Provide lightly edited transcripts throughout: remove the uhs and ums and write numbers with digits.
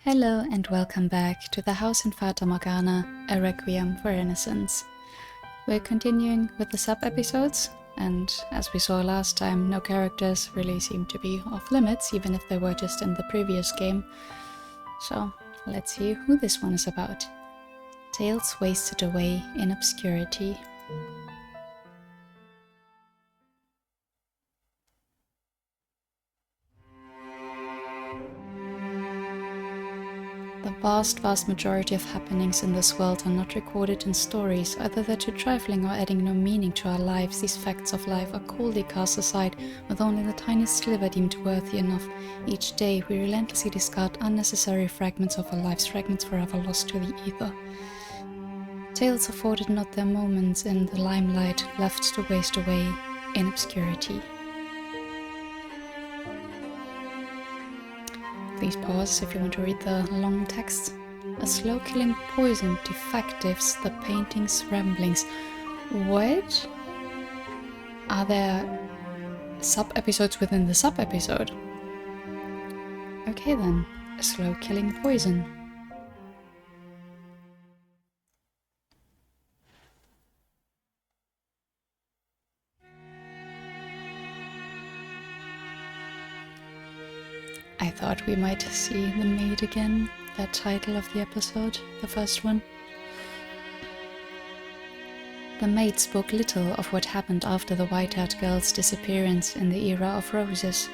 Hello and welcome back to the house in Fata Morgana, a Requiem for Innocence. We're continuing with the sub-episodes, and as we saw last time, no characters really seem to be off limits, even if they were just in the previous game. So, let's see who this one is about. Tales wasted away in obscurity. The vast majority of happenings in this world are not recorded in stories. Either they're too trifling or adding no meaning to our lives. These facts of life are coldly cast aside, with only the tiniest sliver deemed worthy enough. Each day we relentlessly discard unnecessary fragments of our lives, fragments forever lost to the ether. Tales afforded not their moments in the limelight, left to waste away in obscurity. Please pause if you want to read the long text. A slow-killing poison, defectives, the painting's ramblings. What? Are there sub-episodes within the sub-episode? Okay then, a slow-killing poison. I thought we might see the maid again, that title of the episode, the first one. The maid spoke little of what happened after the white-haired girl's disappearance in the era of roses,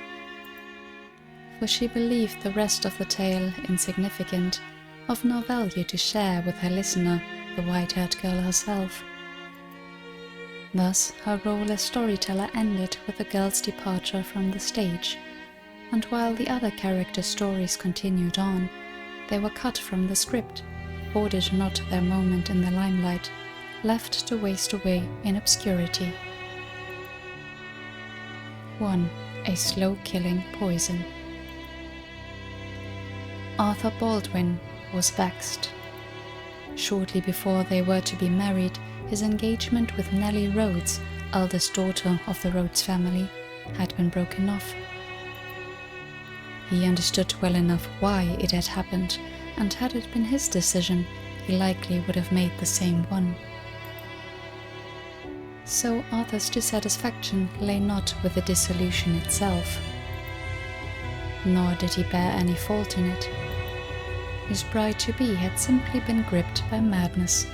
for she believed the rest of the tale insignificant, of no value to share with her listener, the white-haired girl herself. Thus, her role as storyteller ended with the girl's departure from the stage. And while the other characters' stories continued on, they were cut from the script, afforded not their moment in the limelight, left to waste away in obscurity. 1. A slow-killing poison. Arthur Baldwin was vexed. Shortly before they were to be married, his engagement with Nellie Rhodes, eldest daughter of the Rhodes family, had been broken off. He understood well enough why it had happened, and had it been his decision, he likely would have made the same one. So Arthur's dissatisfaction lay not with the dissolution itself, nor did he bear any fault in it. His bride-to-be had simply been gripped by madness.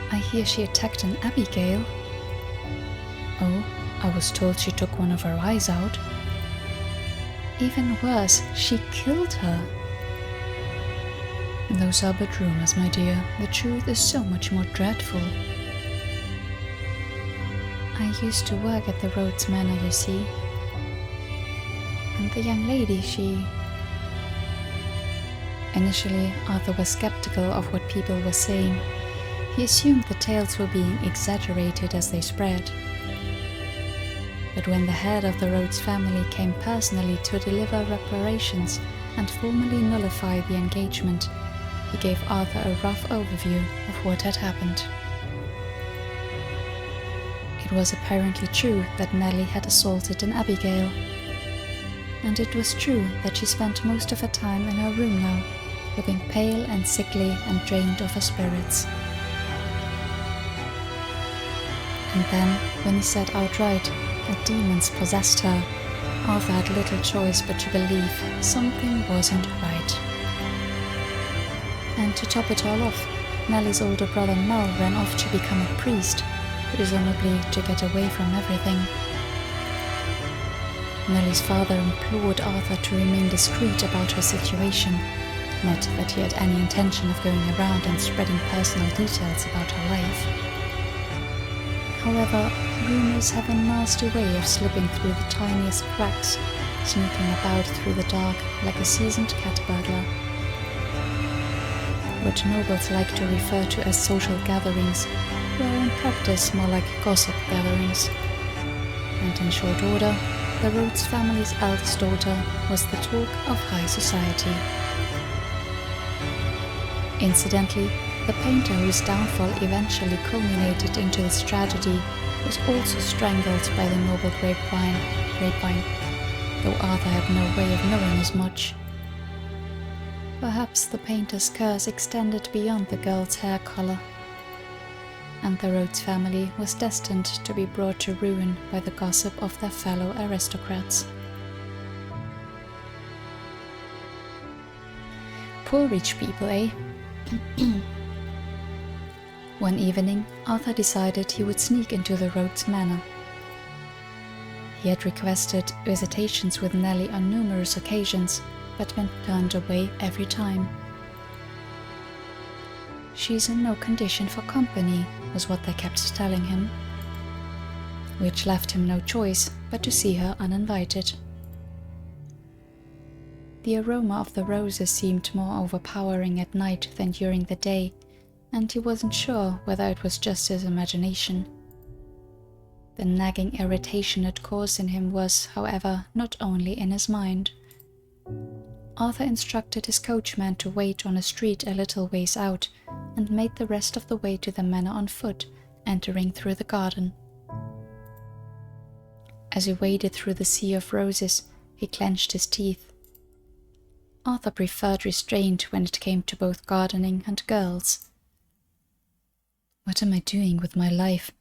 I hear she attacked an Abigail. Oh, I was told she took one of her eyes out. Even worse, she killed her. Those are but rumors, my dear. The truth is so much more dreadful. I used to work at the Rhodes Manor, you see. And the young lady, she... Initially, Arthur was skeptical of what people were saying. He assumed the tales were being exaggerated as they spread. But when the head of the Rhodes family came personally to deliver reparations and formally nullify the engagement, he gave Arthur a rough overview of what had happened. It was apparently true that Nellie had assaulted an Abigail, and it was true that she spent most of her time in her room now, looking pale and sickly and drained of her spirits. And then, when he said outright that demons possessed her, Arthur had little choice but to believe something wasn't right. And to top it all off, Nellie's older brother Mel ran off to become a priest, presumably to get away from everything. Nellie's father implored Arthur to remain discreet about her situation, not that he had any intention of going around and spreading personal details about her life. However, rumors have a nasty way of slipping through the tiniest cracks, sneaking about through the dark like a seasoned cat burglar. What nobles like to refer to as social gatherings were in practice more like gossip gatherings. And in short order, the Rhodes family's eldest daughter was the talk of high society. Incidentally, the painter whose downfall eventually culminated into this tragedy was also strangled by the noble grapevine. though Arthur had no way of knowing as much. Perhaps the painter's curse extended beyond the girl's hair color, and the Rhodes family was destined to be brought to ruin by the gossip of their fellow aristocrats. Poor rich people, eh? One evening, Arthur decided he would sneak into the Rhodes manor. He had requested visitations with Nellie on numerous occasions, but been turned away every time. "She's in no condition for company," was what they kept telling him, which left him no choice but to see her uninvited. The aroma of the roses seemed more overpowering at night than during the day, and he wasn't sure whether it was just his imagination. The nagging irritation it caused in him was, however, not only in his mind. Arthur instructed his coachman to wait on a street a little ways out, and made the rest of the way to the manor on foot, entering through the garden. As he waded through the sea of roses, he clenched his teeth. Arthur preferred restraint when it came to both gardening and girls. What am I doing with my life?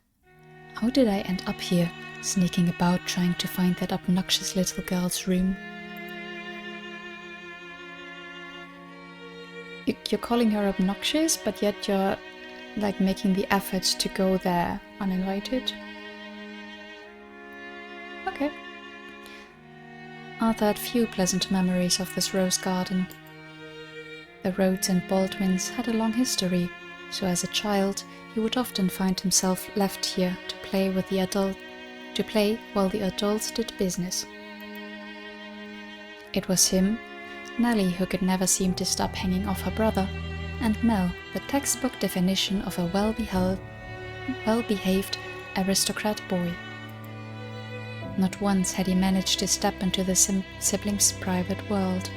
How did I end up here, sneaking about trying to find that obnoxious little girl's room? You're calling her obnoxious, but yet you're like making the effort to go there uninvited? Okay. Arthur had few pleasant memories of this rose garden. The Rhodes and Baldwins had a long history, so as a child he would often find himself left here to play while the adults did business. It was him, Nellie, who could never seem to stop hanging off her brother, and Mel, the textbook definition of a well-behaved aristocrat boy. Not once had he managed to step into the siblings' private world.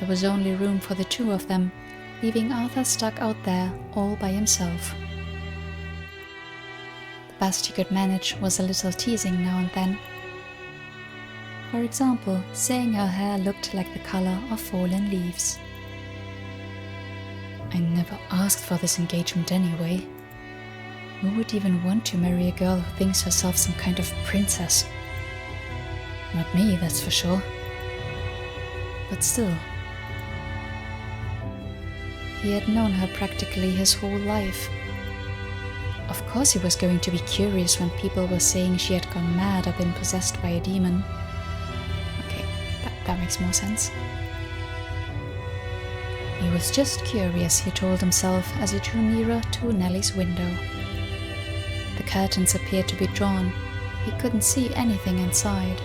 There was only room for the two of them, leaving Arthur stuck out there all by himself. The best he could manage was a little teasing now and then. For example, saying her hair looked like the color of fallen leaves. "I never asked for this engagement anyway. Who would even want to marry a girl who thinks herself some kind of princess? Not me, that's for sure. But still." He had known her practically his whole life. Of course he was going to be curious when people were saying she had gone mad or been possessed by a demon. Okay, that makes more sense. He was just curious, he told himself as he drew nearer to Nellie's window. The curtains appeared to be drawn. He couldn't see anything inside.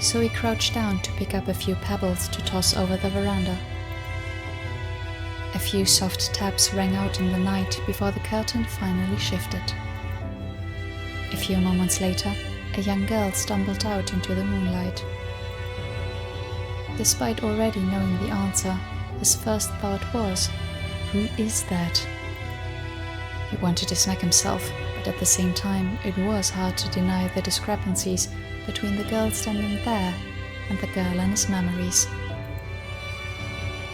So he crouched down to pick up a few pebbles to toss over the veranda. A few soft taps rang out in the night before the curtain finally shifted. A few moments later, a young girl stumbled out into the moonlight. Despite already knowing the answer, his first thought was, "Who is that?" He wanted to smack himself, but at the same time it was hard to deny the discrepancies between the girl standing there and the girl in his memories.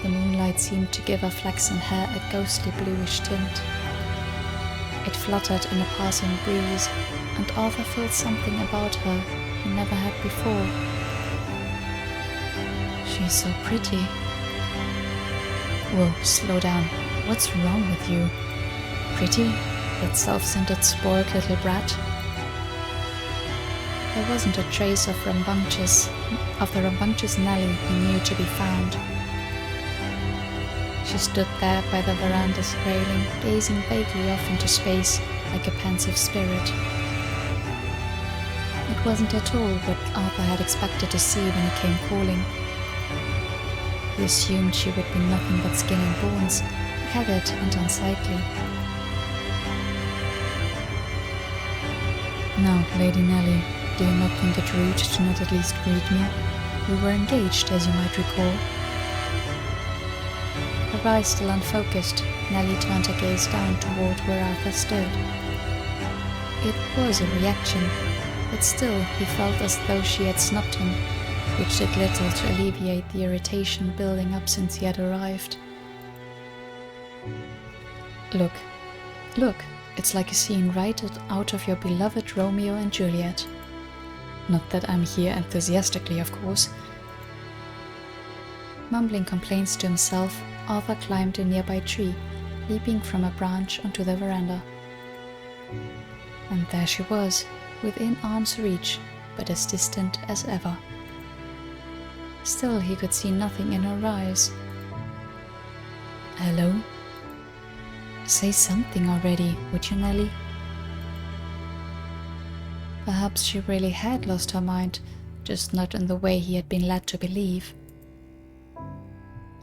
The moonlight seemed to give her flaxen hair a ghostly bluish tint. It fluttered in a passing breeze, and Arthur felt something about her he never had before. "She's so pretty." "Whoa, slow down. What's wrong with you? Pretty? That self-centered, spoiled little brat?" There wasn't a trace of the rambunctious Nellie he knew to be found. She stood there by the veranda's railing, gazing vaguely off into space like a pensive spirit. It wasn't at all what Arthur had expected to see when he came calling. He assumed she would be nothing but skin and bones, haggard and unsightly. "Now, Lady Nellie, do you not think it rude to not at least greet me? We were engaged, as you might recall." Her eyes still unfocused, Nellie turned her gaze down toward where Arthur stood. It was a reaction, but still he felt as though she had snubbed him, which did little to alleviate the irritation building up since he had arrived. Look, it's like a scene right out of your beloved Romeo and Juliet. Not that I'm here enthusiastically, of course. Mumbling complaints to himself, Arthur climbed a nearby tree, leaping from a branch onto the veranda. And there she was, within arm's reach, but as distant as ever. Still he could see nothing in her eyes. Hello? Say something already, would you, Nellie? Perhaps she really had lost her mind, just not in the way he had been led to believe.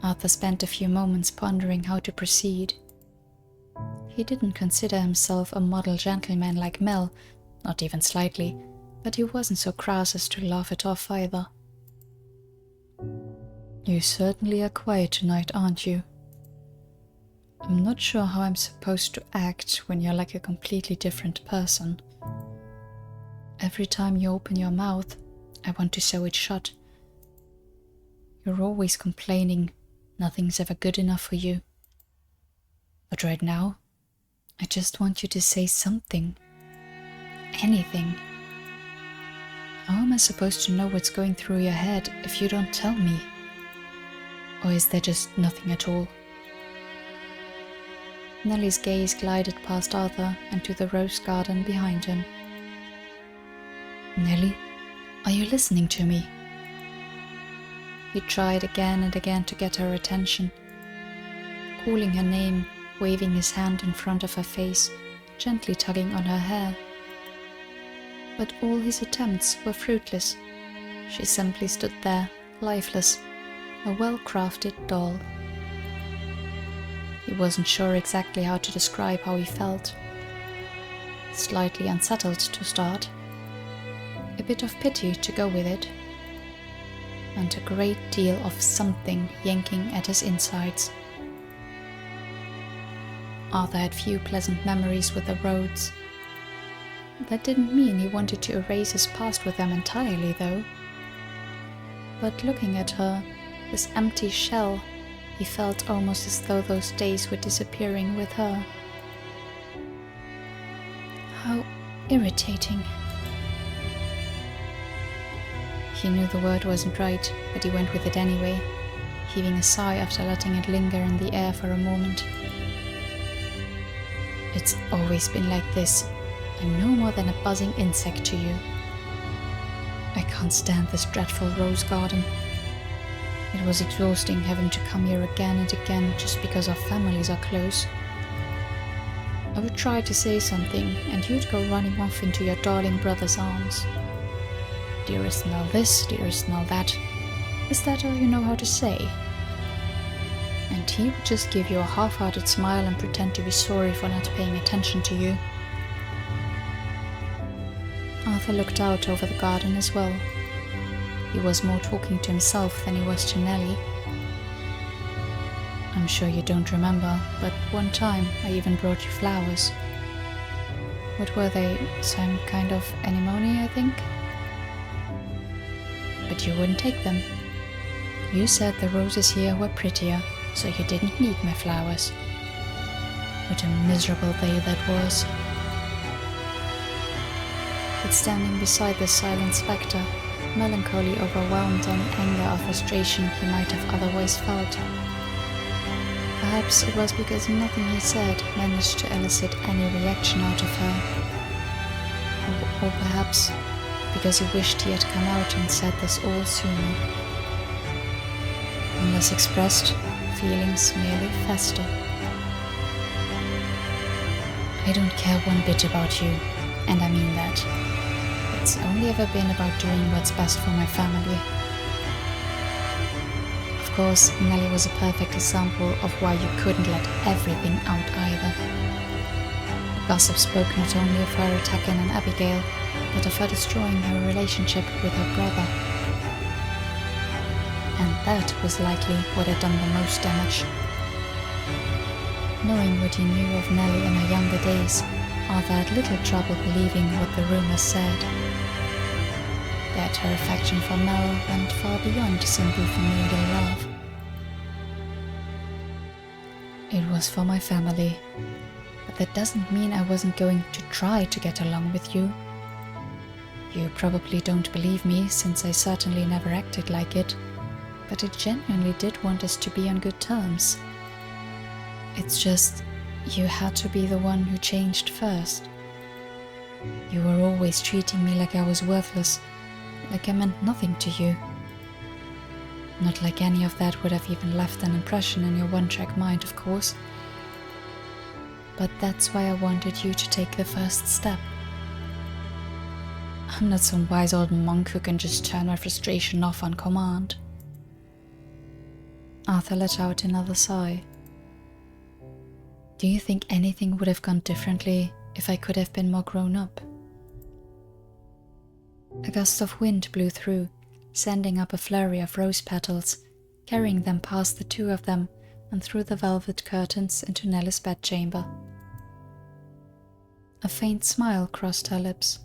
Arthur spent a few moments pondering how to proceed. He didn't consider himself a model gentleman like Mel, not even slightly, but he wasn't so crass as to laugh it off either. You certainly are quiet tonight, aren't you? I'm not sure how I'm supposed to act when you're like a completely different person. Every time you open your mouth, I want to sew it shut. You're always complaining, nothing's ever good enough for you. But right now, I just want you to say something. Anything. How am I supposed to know what's going through your head if you don't tell me? Or is there just nothing at all? Nellie's gaze glided past Arthur and to the rose garden behind him. Nellie, are you listening to me? He tried again and again to get her attention, calling her name, waving his hand in front of her face, gently tugging on her hair. But all his attempts were fruitless. She simply stood there, lifeless, a well-crafted doll. He wasn't sure exactly how to describe how he felt. Slightly unsettled to start, a bit of pity to go with it, and a great deal of something yanking at his insides. Arthur had few pleasant memories with the Rhodes. That didn't mean he wanted to erase his past with them entirely, though. But looking at her, this empty shell, he felt almost as though those days were disappearing with her. How irritating. He knew the word wasn't right, but he went with it anyway, heaving a sigh after letting it linger in the air for a moment. It's always been like this. I'm no more than a buzzing insect to you. I can't stand this dreadful rose garden. It was exhausting having to come here again and again just because our families are close. I would try to say something, and you'd go running off into your darling brother's arms. Dearest Mel this, dearest Mel that. Is that all you know how to say? And he would just give you a half-hearted smile and pretend to be sorry for not paying attention to you. Arthur looked out over the garden as well. He was more talking to himself than he was to Nellie. I'm sure you don't remember, but one time I even brought you flowers. What were they? Some kind of anemone, I think? But you wouldn't take them. You said the roses here were prettier, so you didn't need my flowers. What a miserable day that was. But standing beside the silent spectre, melancholy overwhelmed any anger or frustration he might have otherwise felt. Perhaps it was because nothing he said managed to elicit any reaction out of her. Or perhaps because he wished he had come out and said this all sooner. Unless expressed, feelings merely fester. I don't care one bit about you, and I mean that. It's only ever been about doing what's best for my family. Of course, Nellie was a perfect example of why you couldn't let everything out either. Gossip spoke not only of her attacking on Abigail, but of her destroying her relationship with her brother. And that was likely what had done the most damage. Knowing what he knew of Nellie in her younger days, Arthur had little trouble believing what the rumors said. That her affection for Mel went far beyond simple familial love. It was for my family, but that doesn't mean I wasn't going to try to get along with you. You probably don't believe me, since I certainly never acted like it, but I genuinely did want us to be on good terms. It's just, you had to be the one who changed first. You were always treating me like I was worthless, like I meant nothing to you. Not like any of that would have even left an impression in your one-track mind, of course. But that's why I wanted you to take the first step. I'm not some wise old monk who can just turn my frustration off on command. Arthur let out another sigh. Do you think anything would have gone differently if I could have been more grown up? A gust of wind blew through, sending up a flurry of rose petals, carrying them past the two of them and through the velvet curtains into Nellie's bedchamber. A faint smile crossed her lips.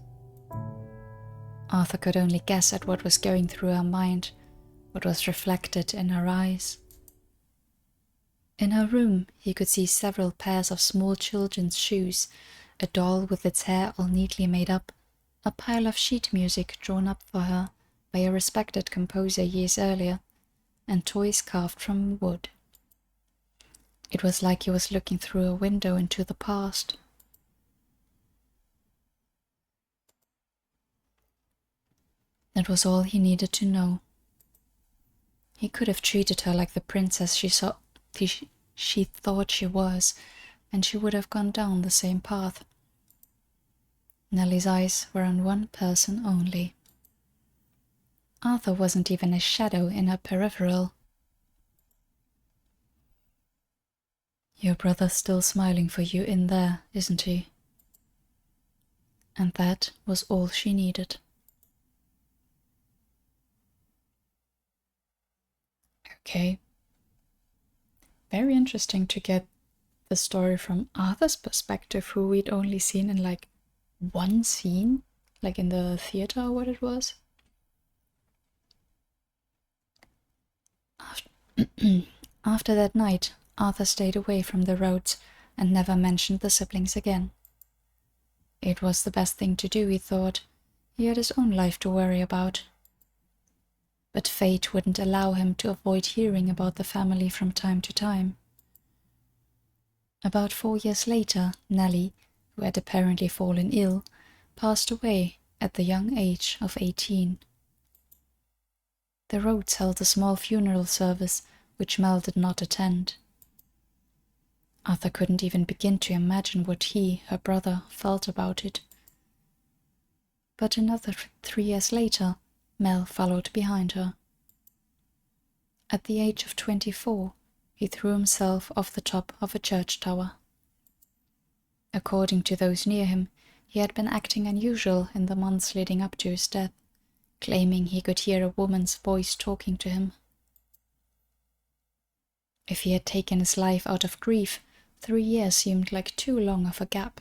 Arthur could only guess at what was going through her mind, what was reflected in her eyes. In her room, he could see several pairs of small children's shoes, a doll with its hair all neatly made up, a pile of sheet music drawn up for her by a respected composer years earlier, and toys carved from wood. It was like he was looking through a window into the past. That was all he needed to know. He could have treated her like the princess she thought she was, and she would have gone down the same path. Nellie's eyes were on one person only. Arthur wasn't even a shadow in her peripheral. Your brother's still smiling for you in there, isn't he? And that was all she needed. Okay. Very interesting to get the story from Arthur's perspective, who we'd only seen in like one scene, like in the theater or what it was. After that night, Arthur stayed away from the roads and never mentioned the siblings again. It was the best thing to do, he thought. He had his own life to worry about. But fate wouldn't allow him to avoid hearing about the family from time to time. About 4 years later, Nellie, who had apparently fallen ill, passed away at the young age of 18. The Rhodes held a small funeral service, which Mel did not attend. Arthur couldn't even begin to imagine what he, her brother, felt about it. But another 3 years later, Mel followed behind her. At the age of 24, he threw himself off the top of a church tower. According to those near him, he had been acting unusual in the months leading up to his death, claiming he could hear a woman's voice talking to him. If he had taken his life out of grief, 3 years seemed like too long of a gap.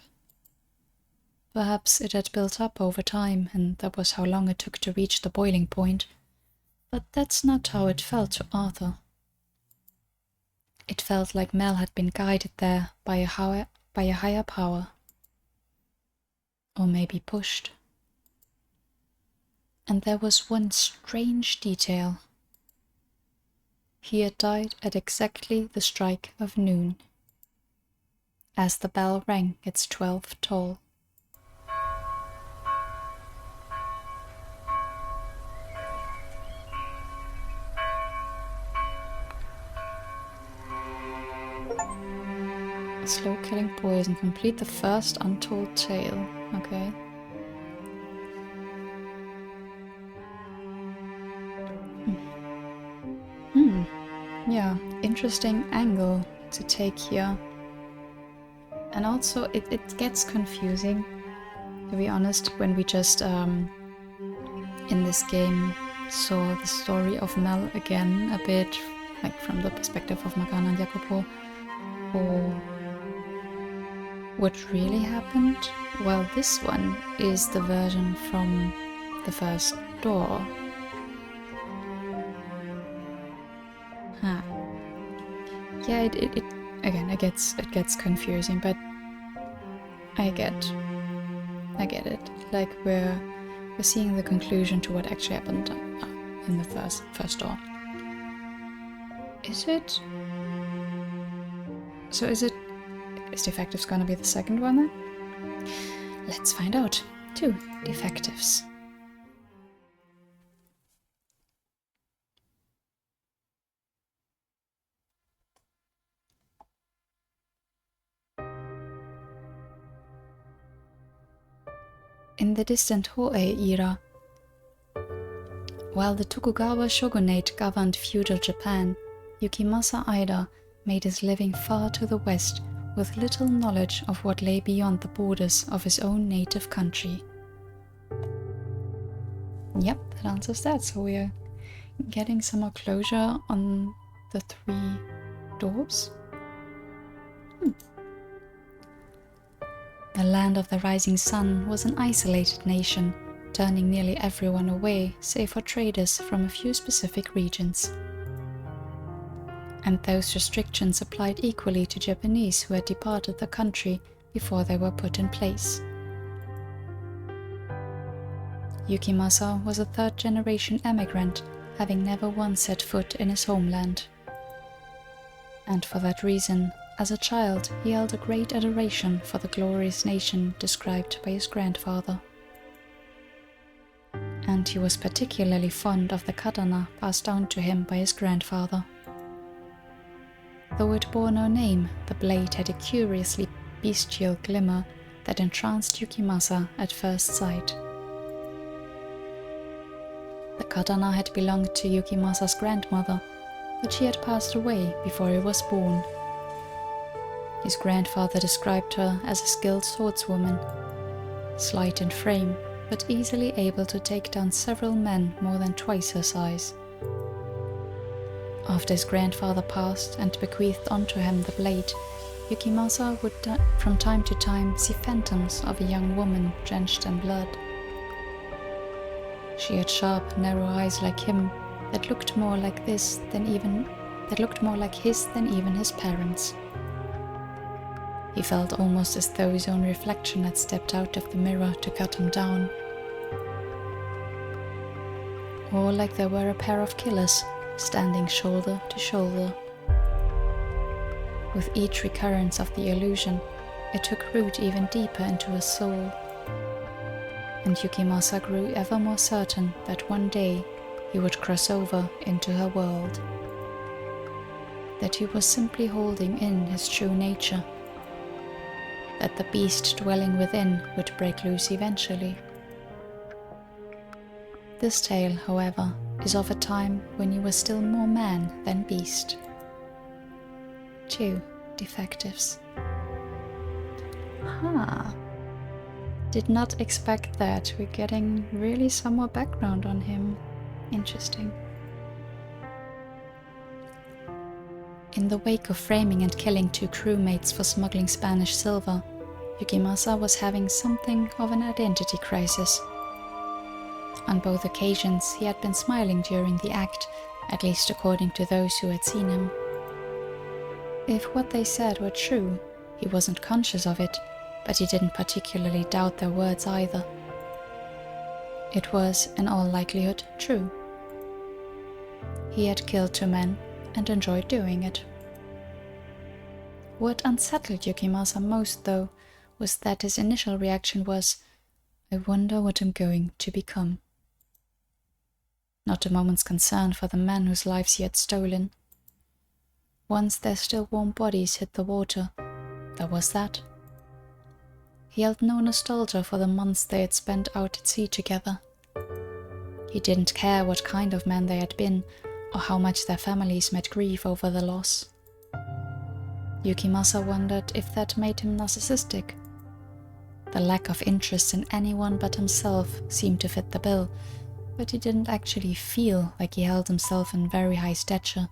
Perhaps it had built up over time, and that was how long it took to reach the boiling point. But that's not how it felt to Arthur. It felt like Mel had been guided there by a higher power. Or maybe pushed. And there was one strange detail. He had died at exactly the strike of noon, as the bell rang its 12th toll. Slow killing poison. Complete the first Untold tale. Okay. Yeah, interesting angle to take here. And also it gets confusing, to be honest, when we just in this game saw the story of Mel again a bit, like from the perspective of Morgana and Jacopo, or what really happened. Well, this one is the version from the first door. Huh. Yeah, it again, it gets confusing, but I get it. Like we're seeing the conclusion to what actually happened in the first door. Is it? So is defectives gonna be the second one then? Let's find out. 2 defectives. In the distant Hoei era, while the Tokugawa shogunate governed feudal Japan, Yukimasa Ida made his living far to the west with little knowledge of what lay beyond the borders of his own native country. Yep, that answers that. So we're getting some more closure on the 3 doors. The land of the rising sun was an isolated nation, turning nearly everyone away save for traders from a few specific regions. And those restrictions applied equally to Japanese who had departed the country before they were put in place. Yukimasa was a 3rd-generation emigrant, having never once set foot in his homeland. And for that reason, as a child, he held a great adoration for the glorious nation described by his grandfather. And he was particularly fond of the katana passed down to him by his grandfather. Though it bore no name, the blade had a curiously bestial glimmer that entranced Yukimasa at first sight. The katana had belonged to Yukimasa's grandmother, but she had passed away before he was born. His grandfather described her as a skilled swordswoman, slight in frame, but easily able to take down several men more than twice her size. After his grandfather passed and bequeathed onto him the blade, Yukimasa would from time to time see phantoms of a young woman drenched in blood. She had sharp, narrow eyes like him that looked more like his than even his parents. He felt almost as though his own reflection had stepped out of the mirror to cut him down. Or like there were a pair of killers standing shoulder to shoulder. With each recurrence of the illusion, it took root even deeper into his soul. And Yukimasa grew ever more certain that one day he would cross over into her world. That he was simply holding in his true nature. That the beast dwelling within would break loose eventually. This tale, however, is of a time when he was still more man than beast. 2 defectives. Did not expect that. We're getting really some more background on him. Interesting. In the wake of framing and killing 2 crewmates for smuggling Spanish silver, Yukimasa was having something of an identity crisis. On both occasions, he had been smiling during the act, at least according to those who had seen him. If what they said were true, he wasn't conscious of it, but he didn't particularly doubt their words either. It was, in all likelihood, true. He had killed 2 men and enjoyed doing it. What unsettled Yukimasa most, though, was that his initial reaction was, "I wonder what I'm going to become." Not a moment's concern for the men whose lives he had stolen. Once their still warm bodies hit the water, there was that. He held no nostalgia for the months they had spent out at sea together. He didn't care what kind of men they had been, or how much their families might grieve over the loss. Yukimasa wondered if that made him narcissistic. The lack of interest in anyone but himself seemed to fit the bill, but he didn't actually feel like he held himself in very high stature.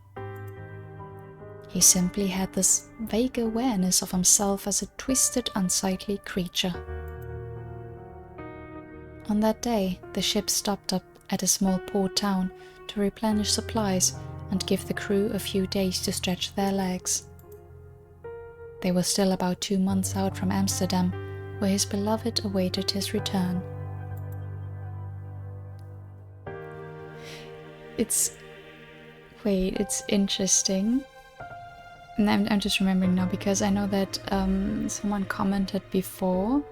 He simply had this vague awareness of himself as a twisted, unsightly creature. On that day, the ship stopped up at a small port town to replenish supplies and give the crew a few days to stretch their legs. They were still about 2 months out from Amsterdam, where his beloved awaited his return. It's interesting. And I'm just remembering now because I know that someone commented before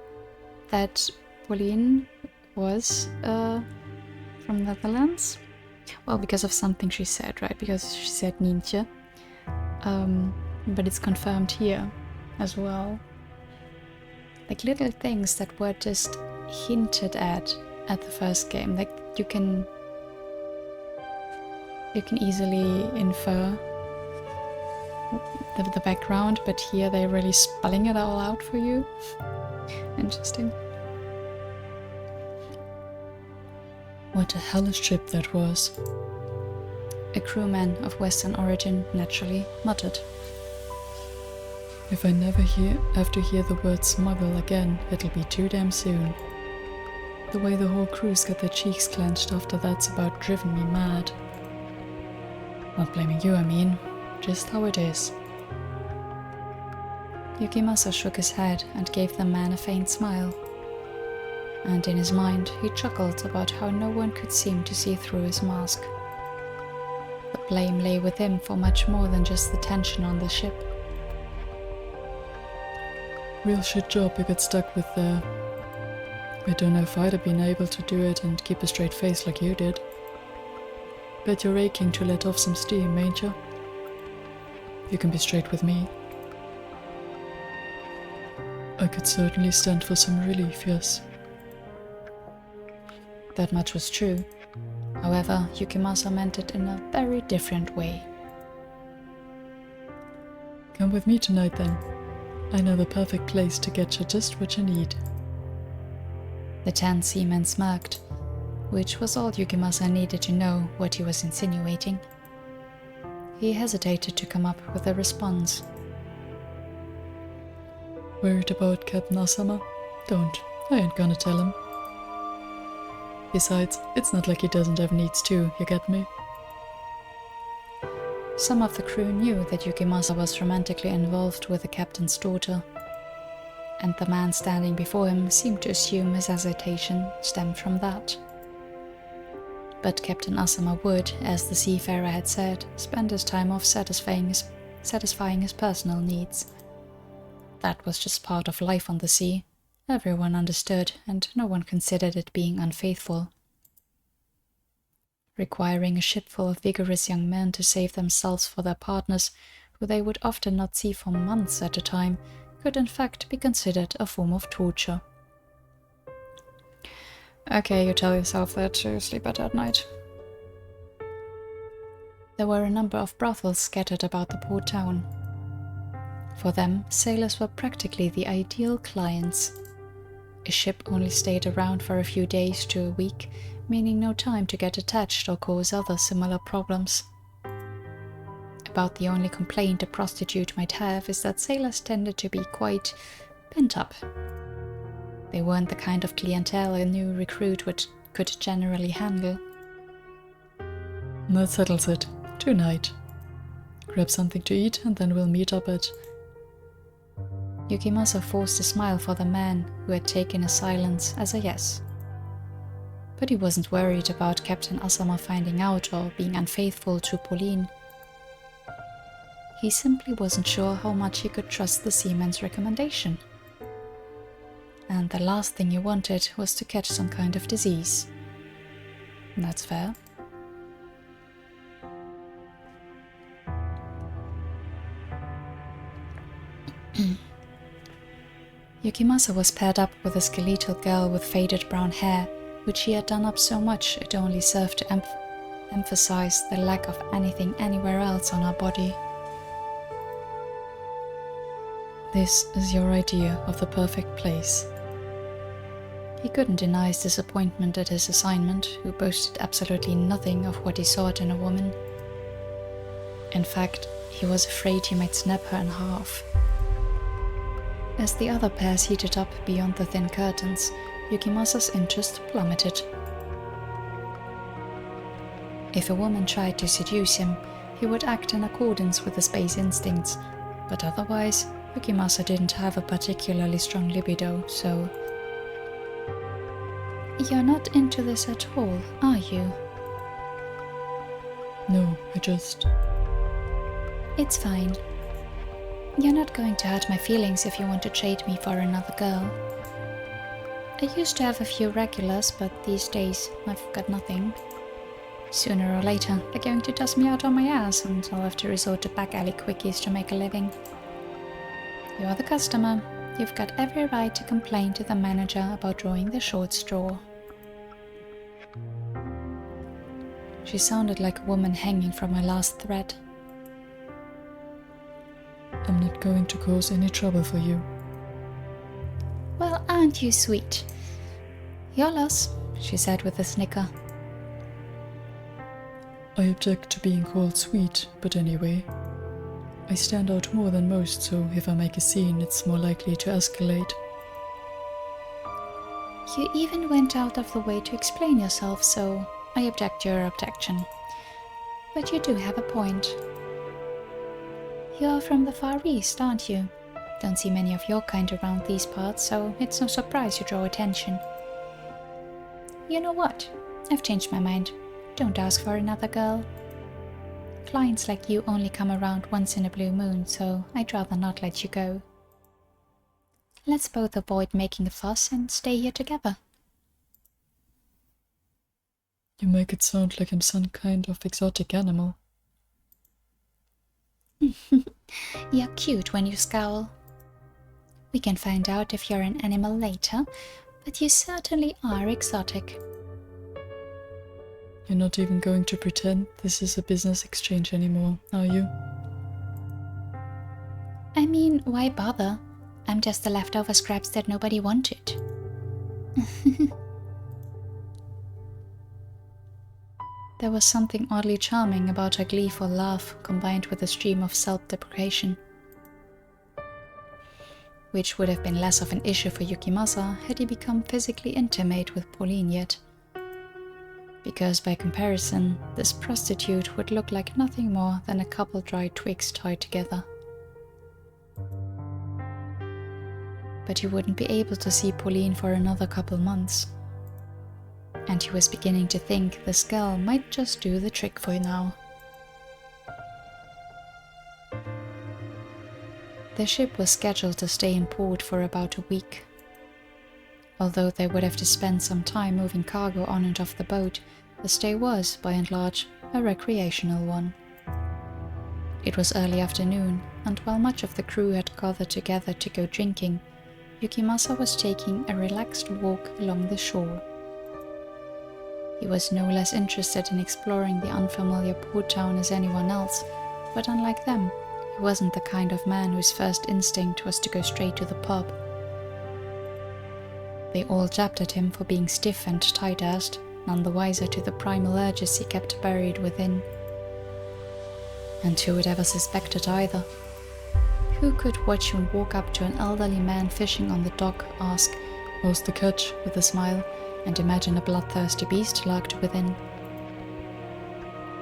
that Pauline was from Netherlands. Well, because of something she said, right? Because she said Nientje. But it's confirmed here as well. Like little things that were just hinted at the first game. Like you can easily infer the background, but here they're really spelling it all out for you. Interesting. What a hellish ship that was. A crewman of Western origin naturally muttered. If I never have to hear the word smuggle again, it'll be too damn soon. The way the whole crew's got their cheeks clenched after that's about driven me mad. Not blaming you, I mean. Just how it is. Yukimasa shook his head and gave the man a faint smile. And in his mind, he chuckled about how no one could seem to see through his mask. The blame lay with him for much more than just the tension on the ship. Real shit job you got stuck with there. I don't know if I'd have been able to do it and keep a straight face like you did. Bet you're aching to let off some steam, ain't you? You can be straight with me. I could certainly stand for some relief, yes. That much was true. However, Yukimasa meant it in a very different way. Come with me tonight then. I know the perfect place to get you just what you need. The tan seaman smirked, which was all Yukimasa needed to know what he was insinuating. He hesitated to come up with a response. Worried about Captain Asama? Don't. I ain't gonna tell him. Besides, it's not like he doesn't have needs too, you get me? Some of the crew knew that Yukimasa was romantically involved with the captain's daughter, and the man standing before him seemed to assume his hesitation stemmed from that. But Captain Asama would, as the seafarer had said, spend his time off satisfying his personal needs. That was just part of life on the sea. Everyone understood, and no one considered it being unfaithful. Requiring a ship full of vigorous young men to save themselves for their partners, who they would often not see for months at a time, could in fact be considered a form of torture. Okay, you tell yourself that to sleep better at night. There were a number of brothels scattered about the port town. For them, sailors were practically the ideal clients. A ship only stayed around for a few days to a week, meaning no time to get attached or cause other similar problems. About the only complaint a prostitute might have is that sailors tended to be quite pent up. They weren't the kind of clientele a new recruit could generally handle. That settles it. Tonight. Grab something to eat and then we'll meet up at... Yukimasa forced a smile for the man who had taken his silence as a yes. But he wasn't worried about Captain Asama finding out or being unfaithful to Pauline. He simply wasn't sure how much he could trust the seaman's recommendation. And the last thing he wanted was to catch some kind of disease. That's fair. Yukimasa was paired up with a skeletal girl with faded brown hair, which he had done up so much it only served to emphasize the lack of anything anywhere else on her body. This is your idea of the perfect place. He couldn't deny his disappointment at his assignment, who boasted absolutely nothing of what he sought in a woman. In fact, he was afraid he might snap her in half. As the other pairs heated up beyond the thin curtains, Yukimasa's interest plummeted. If a woman tried to seduce him, he would act in accordance with his base instincts, but otherwise, Yukimasa didn't have a particularly strong libido, so... You're not into this at all, are you? No, I just... It's fine. You're not going to hurt my feelings if you want to trade me for another girl. I used to have a few regulars, but these days I've got nothing. Sooner or later, they're going to toss me out on my ass and I'll have to resort to back alley quickies to make a living. You're the customer. You've got every right to complain to the manager about drawing the short straw. She sounded like a woman hanging from her last thread. I'm not going to cause any trouble for you. Well, aren't you sweet? Your loss, she said with a snicker. I object to being called sweet, but anyway. I stand out more than most, so if I make a scene, it's more likely to escalate. You even went out of the way to explain yourself, so I object to your objection. But you do have a point. You're from the Far East, aren't you? Don't see many of your kind around these parts, so it's no surprise you draw attention. You know what? I've changed my mind. Don't ask for another girl. Clients like you only come around once in a blue moon, so I'd rather not let you go. Let's both avoid making a fuss and stay here together. You make it sound like I'm some kind of exotic animal. You're cute when you scowl. We can find out if you're an animal later, but you certainly are exotic. You're not even going to pretend this is a business exchange anymore, are you? I mean, why bother? I'm just the leftover scraps that nobody wanted. There was something oddly charming about her gleeful laugh, combined with a stream of self-deprecation. Which would have been less of an issue for Yukimasa had he become physically intimate with Pauline yet. Because by comparison, this prostitute would look like nothing more than a couple dry twigs tied together. But he wouldn't be able to see Pauline for another couple months. And he was beginning to think this girl might just do the trick for now. The ship was scheduled to stay in port for about a week. Although they would have to spend some time moving cargo on and off the boat, the stay was, by and large, a recreational one. It was early afternoon, and while much of the crew had gathered together to go drinking, Yukimasa was taking a relaxed walk along the shore. He was no less interested in exploring the unfamiliar port town as anyone else, but unlike them, he wasn't the kind of man whose first instinct was to go straight to the pub. They all jabbed at him for being stiff and tight-assed, none the wiser to the primal urges he kept buried within. And who would ever suspect it either? Who could watch him walk up to an elderly man fishing on the dock, ask, "What's the catch?" with a smile, and imagine a bloodthirsty beast lurked within?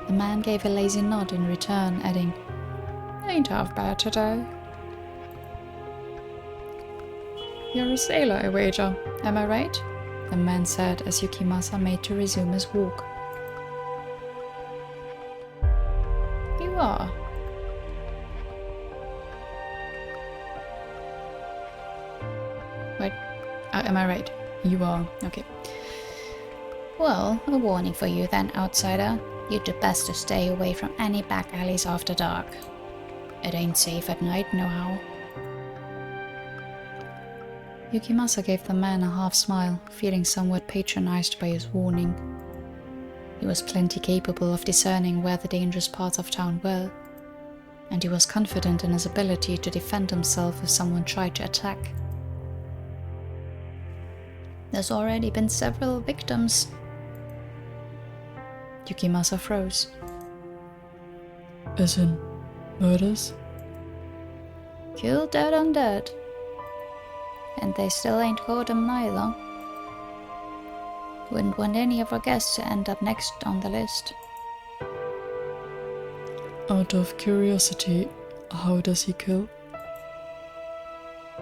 The man gave a lazy nod in return, adding, "Ain't half bad today." "You're a sailor, I wager, am I right?" the man said as Yukimasa made to resume his walk. "You are." Wait, am I right? You are, okay. "Well, a warning for you then, outsider. You'd do best to stay away from any back alleys after dark. It ain't safe at night, nohow." Yukimasa gave the man a half-smile, feeling somewhat patronized by his warning. He was plenty capable of discerning where the dangerous parts of town were, and he was confident in his ability to defend himself if someone tried to attack. "There's already been several victims." Yukimasa froze. As in, murders? "Killed dead undead. And they still ain't caught him neither." Wouldn't want any of our guests to end up next on the list. Out of curiosity, how does he kill?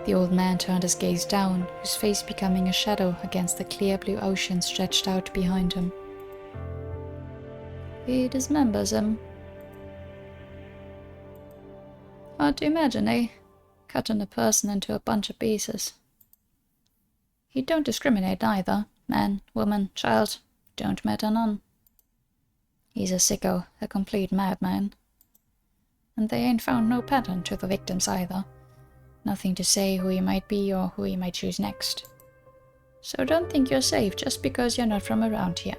The old man turned his gaze down, his face becoming a shadow against the clear blue ocean stretched out behind him. He dismembers him. Hard to imagine, eh? Cutting a person into a bunch of pieces. He don't discriminate either. Man, woman, child, don't matter none. He's a sicko, a complete madman. And they ain't found no pattern to the victims either. Nothing to say who he might be or who he might choose next. So don't think you're safe just because you're not from around here.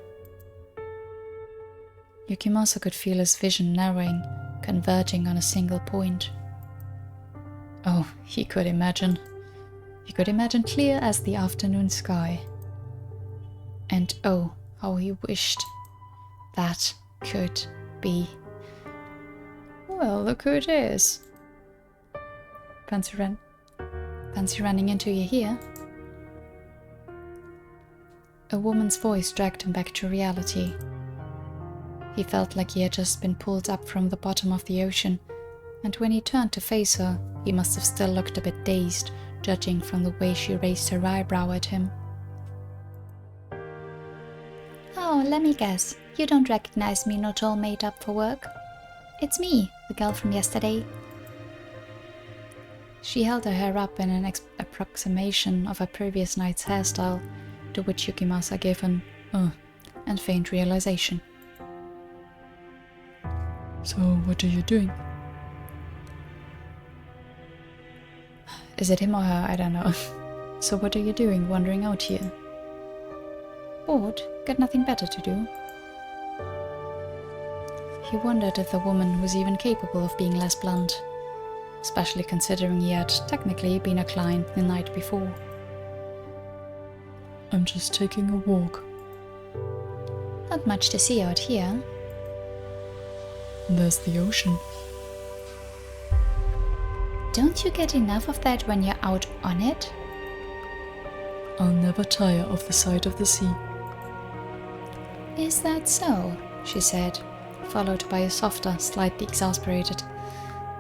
Yukimasa could feel his vision narrowing, converging on a single point. Oh, he could imagine. He could imagine clear as the afternoon sky. And oh, how he wished that could be. Well, look who it is. Fancy running into you here? A woman's voice dragged him back to reality. He felt like he had just been pulled up from the bottom of the ocean, and when he turned to face her, he must have still looked a bit dazed, judging from the way she raised her eyebrow at him. Oh, let me guess. You don't recognize me not all made up for work? It's me, the girl from yesterday. She held her hair up in an approximation of her previous night's hairstyle, to which Yukimasa gave an and faint realization. So, what are you doing? Is it him or her? I don't know. So what are you doing wandering out here? Bored? Got nothing better to do? He wondered if the woman was even capable of being less blunt, especially considering he had technically been a client the night before. I'm just taking a walk. Not much to see out here. There's the ocean. Don't you get enough of that when you're out on it? I'll never tire of the sight of the sea. Is that so? She said, followed by a softer, slightly exasperated,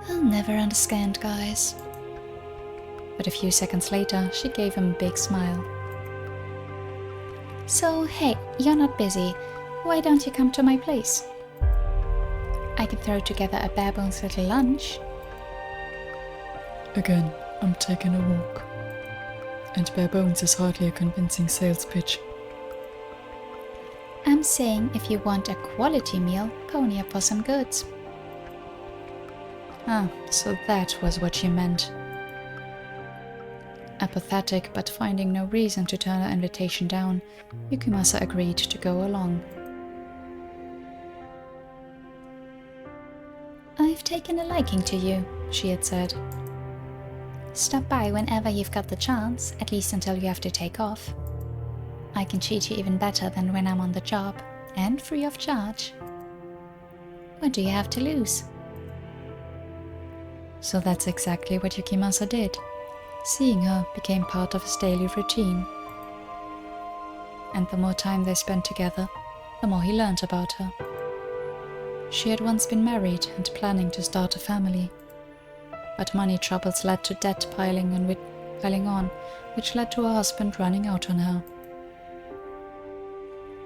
I'll never understand, guys. But a few seconds later, she gave him a big smile. So, hey, you're not busy. Why don't you come to my place? I can throw together a bare-bones little lunch. Again, I'm taking a walk. And bare bones is hardly a convincing sales pitch. I'm saying if you want a quality meal, pony up for some goods. Ah, so that was what she meant. Apathetic but finding no reason to turn her invitation down, Yukimasa agreed to go along. I've taken a liking to you, she had said. Stop by whenever you've got the chance, at least until you have to take off. I can treat you even better than when I'm on the job, and free of charge. What do you have to lose? So that's exactly what Yukimasa did. Seeing her became part of his daily routine. And the more time they spent together, the more he learned about her. She had once been married and planning to start a family. But money troubles led to debt piling on, which led to her husband running out on her.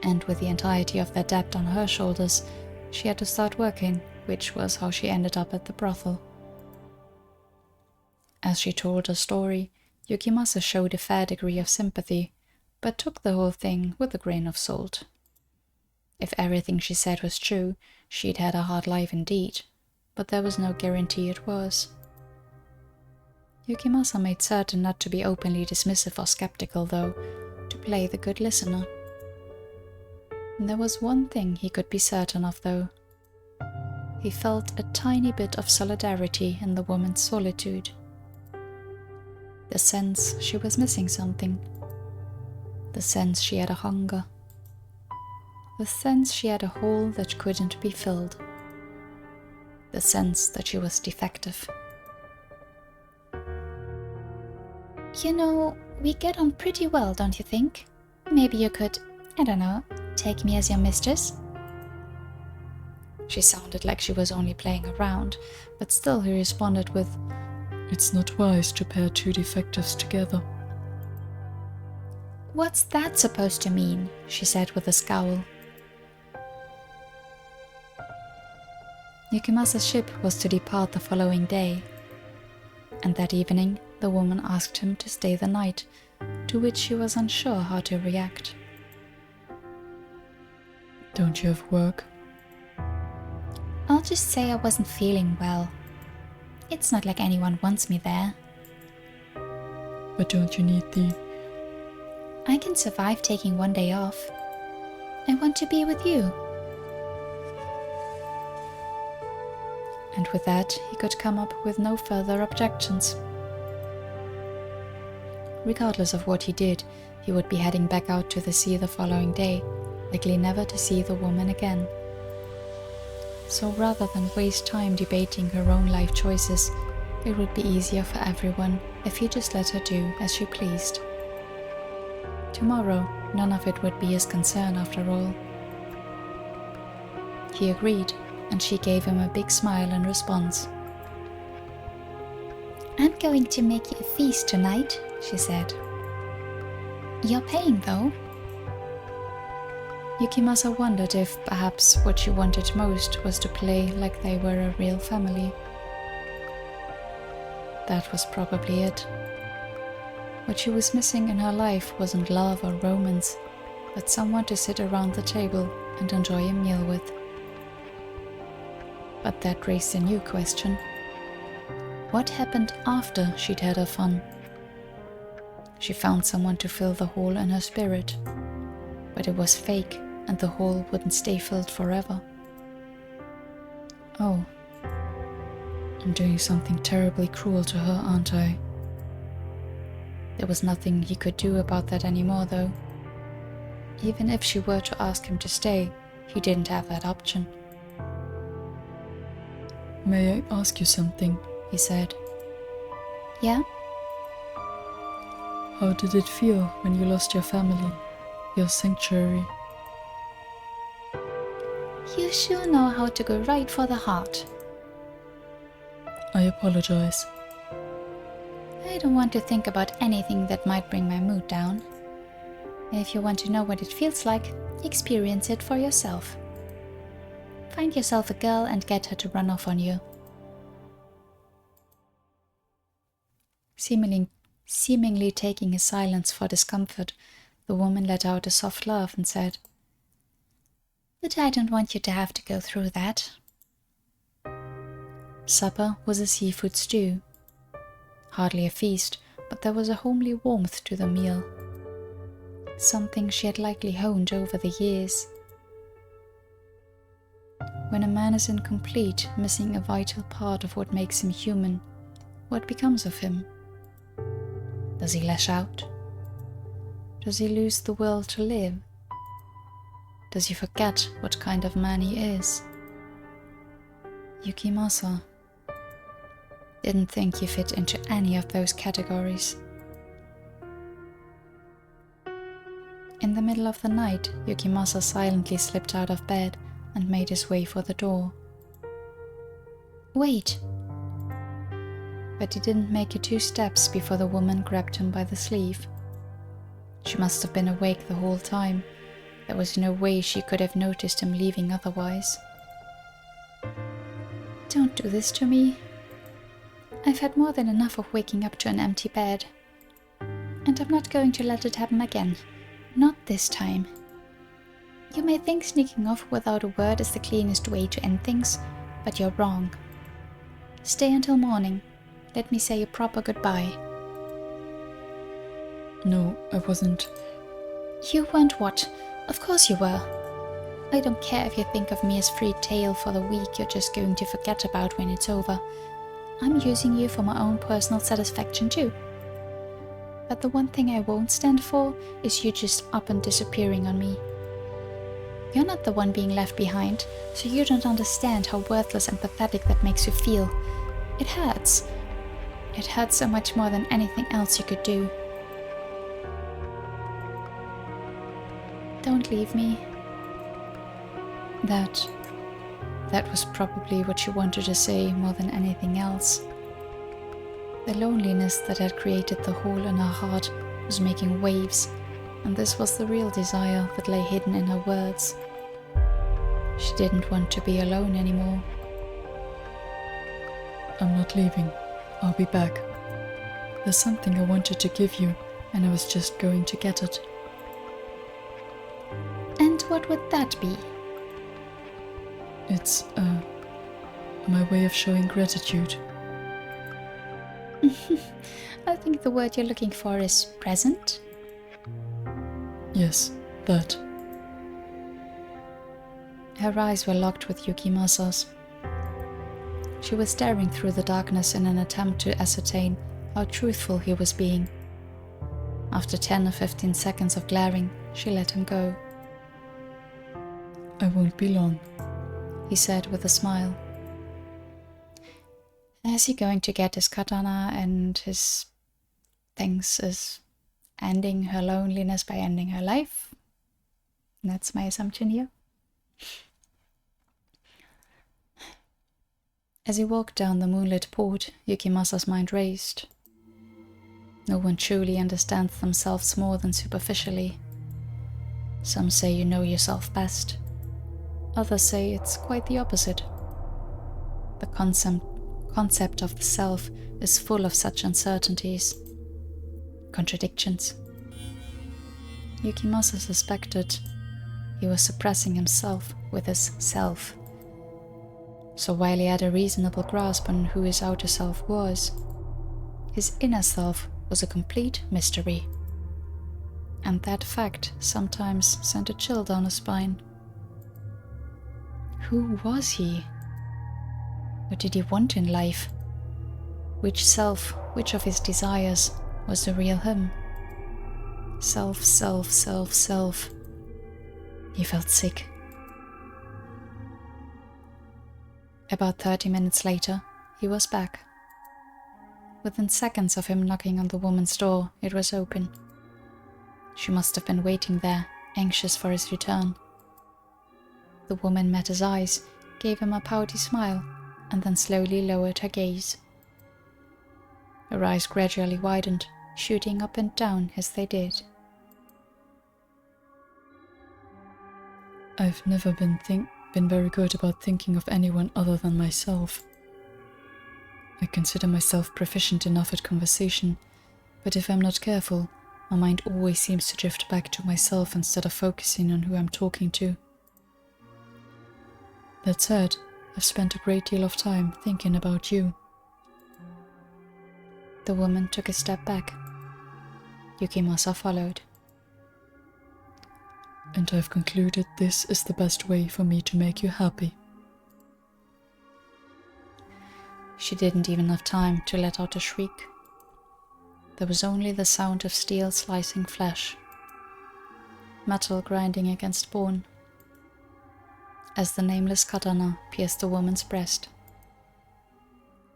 And with the entirety of their debt on her shoulders, she had to start working, which was how she ended up at the brothel. As she told her story, Yukimasa showed a fair degree of sympathy, but took the whole thing with a grain of salt. If everything she said was true, she'd had a hard life indeed, but there was no guarantee it was. Yukimasa made certain not to be openly dismissive or skeptical, though, to play the good listener. And there was one thing he could be certain of, though. He felt a tiny bit of solidarity in the woman's solitude. The sense she was missing something. The sense she had a hunger. The sense she had a hole that couldn't be filled. The sense that she was defective. You know, we get on pretty well, don't you think? Maybe you could I don't know, take me as your mistress? She sounded like she was only playing around, but still he responded with, It's not wise to pair two defectives together. What's that supposed to mean? She said with a scowl. Yukimasa's ship was to depart the following day, and that evening the woman asked him to stay the night, to which she was unsure how to react. Don't you have work? I'll just say I wasn't feeling well. It's not like anyone wants me there. But don't you need the... I can survive taking one day off. I want to be with you. And with that, he could come up with no further objections. Regardless of what he did, he would be heading back out to the sea the following day, likely never to see the woman again. So rather than waste time debating her own life choices, it would be easier for everyone if he just let her do as she pleased. Tomorrow, none of it would be his concern after all. He agreed, and she gave him a big smile in response. I'm going to make you a feast tonight, she said. You're paying though. Yukimasa wondered if perhaps what she wanted most was to play like they were a real family. That was probably it. What she was missing in her life wasn't love or romance, but someone to sit around the table and enjoy a meal with. But that raised a new question. What happened after she'd had her fun? She found someone to fill the hole in her spirit, but it was fake and the hole wouldn't stay filled forever. Oh, I'm doing something terribly cruel to her, aren't I? There was nothing he could do about that anymore, though. Even if she were to ask him to stay, he didn't have that option. May I ask you something? He said. Yeah? How did it feel when you lost your family, your sanctuary? You sure know how to go right for the heart. I apologize. I don't want to think about anything that might bring my mood down. If you want to know what it feels like, experience it for yourself. Find yourself a girl and get her to run off on you. Seemingly taking his silence for discomfort, the woman let out a soft laugh and said, But I don't want you to have to go through that. Supper was a seafood stew. Hardly a feast, but there was a homely warmth to the meal. Something she had likely honed over the years. When a man is incomplete, missing a vital part of what makes him human, what becomes of him? Does he lash out? Does he lose the will to live? Does he forget what kind of man he is? Yukimasa didn't think he fit into any of those categories. In the middle of the night, Yukimasa silently slipped out of bed and made his way for the door. Wait! But he didn't make it 2 steps before the woman grabbed him by the sleeve. She must have been awake the whole time. There was no way she could have noticed him leaving otherwise. Don't do this to me. I've had more than enough of waking up to an empty bed. And I'm not going to let it happen again. Not this time. You may think sneaking off without a word is the cleanest way to end things, but you're wrong. Stay until morning. Let me say a proper goodbye. No, I wasn't. You weren't what? Of course you were. I don't care if you think of me as free tale for the week you're just going to forget about when it's over. I'm using you for my own personal satisfaction too. But the one thing I won't stand for is you just up and disappearing on me. You're not the one being left behind, so you don't understand how worthless and pathetic that makes you feel. It hurts. It hurts so much more than anything else you could do. Don't leave me. That was probably what she wanted to say more than anything else. The loneliness that had created the hole in her heart was making waves, and this was the real desire that lay hidden in her words. She didn't want to be alone anymore. I'm not leaving. I'll be back. There's something I wanted to give you, and I was just going to get it. And what would that be? It's, my way of showing gratitude. I think the word you're looking for is present. Yes, that. Her eyes were locked with Yukimasa's. She was staring through the darkness in an attempt to ascertain how truthful he was being. After 10 or 15 seconds of glaring, she let him go. I won't be long, he said with a smile. Is he going to get his katana and his things is ending her loneliness by ending her life? That's my assumption here. As he walked down the moonlit port, Yukimasa's mind raced. No one truly understands themselves more than superficially. Some say you know yourself best. Others say it's quite the opposite. The concept of the self is full of such uncertainties, contradictions. Yukimasa suspected he was suppressing himself with his self. So while he had a reasonable grasp on who his outer self was, his inner self was a complete mystery. And that fact sometimes sent a chill down his spine. Who was he? What did he want in life? Which self, which of his desires was the real him? Self, self, self, self. He felt sick. About 30 minutes later, he was back. Within seconds of him knocking on the woman's door, it was open. She must have been waiting there, anxious for his return. The woman met his eyes, gave him a pouty smile, and then slowly lowered her gaze. Her eyes gradually widened, shooting up and down as they did. I've never been very good about thinking of anyone other than myself. I consider myself proficient enough at conversation, but if I'm not careful, my mind always seems to drift back to myself instead of focusing on who I'm talking to. That said, I've spent a great deal of time thinking about you. The woman took a step back. Yukimasa followed. And I've concluded this is the best way for me to make you happy. She didn't even have time to let out a shriek. There was only the sound of steel slicing flesh, metal grinding against bone, as the nameless katana pierced the woman's breast.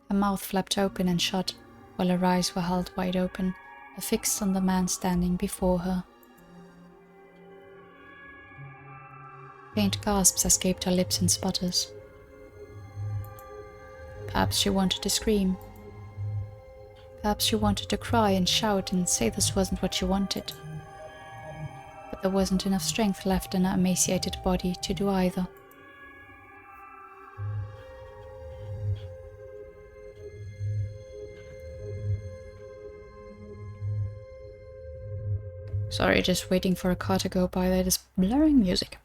Her mouth flapped open and shut, while her eyes were held wide open, fixed on the man standing before her. Faint gasps escaped her lips in sputters. Perhaps she wanted to scream. Perhaps she wanted to cry and shout and say this wasn't what she wanted. But there wasn't enough strength left in her emaciated body to do either. Sorry, just waiting for a car to go by that is blaring music.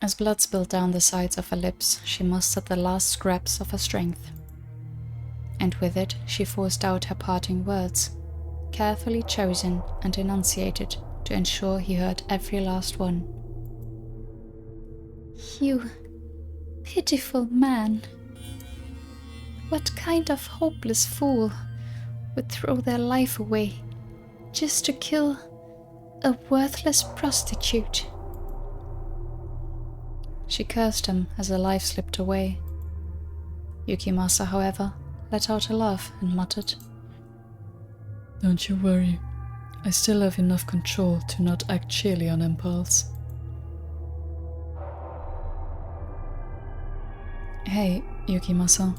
As blood spilled down the sides of her lips, she mustered the last scraps of her strength. And with it, she forced out her parting words, carefully chosen and enunciated to ensure he heard every last one. You pitiful man. What kind of hopeless fool would throw their life away just to kill a worthless prostitute? She cursed him as her life slipped away. Yukimasa, however, let out a laugh and muttered, Don't you worry. I still have enough control to not act sheerly on impulse. Hey, Yukimasa.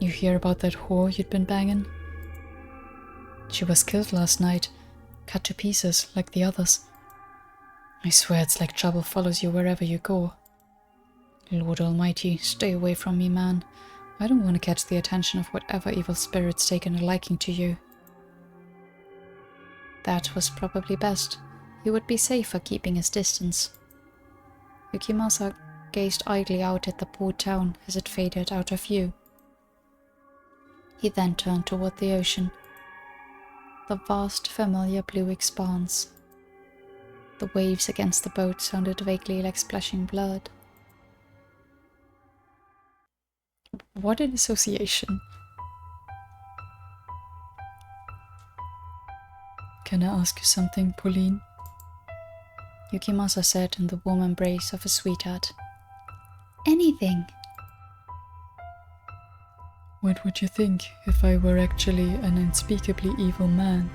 You hear about that whore you'd been banging? She was killed last night, cut to pieces like the others. I swear it's like trouble follows you wherever you go. Lord Almighty, stay away from me, man. I don't want to catch the attention of whatever evil spirit's taken a liking to you. That was probably best. He would be safer keeping his distance. Yukimasa gazed idly out at the poor town as it faded out of view. He then turned toward the ocean. The vast, familiar blue expanse. The waves against the boat sounded vaguely like splashing blood. What an association. Can I ask you something, Pauline? Yukimasa said in the warm embrace of a sweetheart. Anything. What would you think if I were actually an unspeakably evil man?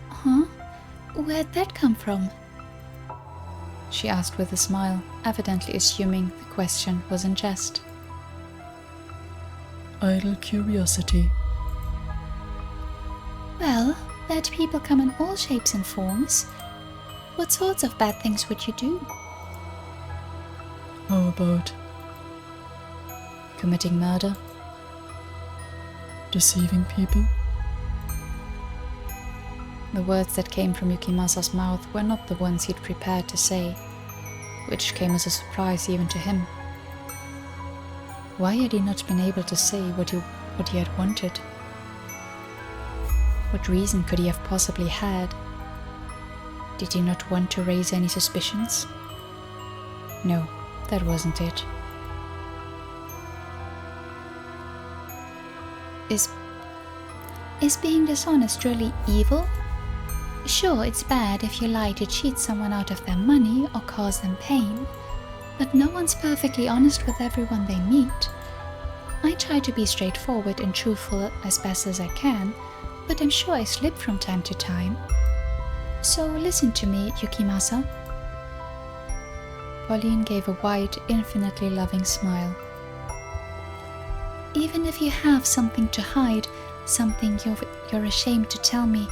Huh? Where'd that come from? She asked with a smile, evidently assuming the question was in jest. Idle curiosity. Well, bad people come in all shapes and forms. What sorts of bad things would you do? How about committing murder? Deceiving people? The words that came from Yukimasa's mouth were not the ones he'd prepared to say, which came as a surprise even to him. Why had he not been able to say what he had wanted? What reason could he have possibly had? Did he not want to raise any suspicions? No, that wasn't it. Is being dishonest really evil? Sure, it's bad if you lie to cheat someone out of their money or cause them pain, but no one's perfectly honest with everyone they meet. I try to be straightforward and truthful as best as I can, but I'm sure I slip from time to time. So listen to me, Yukimasa. Pauline gave a wide, infinitely loving smile. Even if you have something to hide, something you're ashamed to tell me,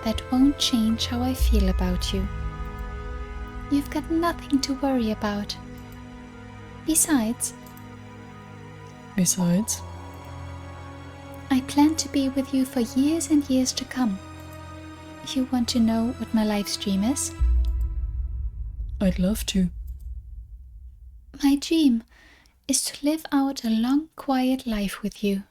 that won't change how I feel about you. You've got nothing to worry about. Besides, I plan to be with you for years and years to come. You want to know what my life's dream is? I'd love to. My dream is to live out a long, quiet life with you.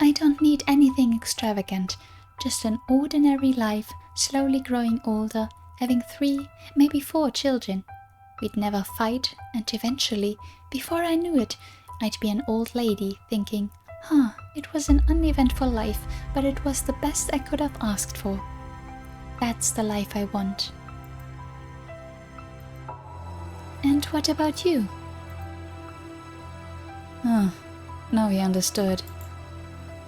I don't need anything extravagant, just an ordinary life, slowly growing older, having 3, maybe 4 children. We'd never fight, and eventually, before I knew it, I'd be an old lady thinking, it was an uneventful life, but it was the best I could have asked for. That's the life I want. And what about you? Now he understood.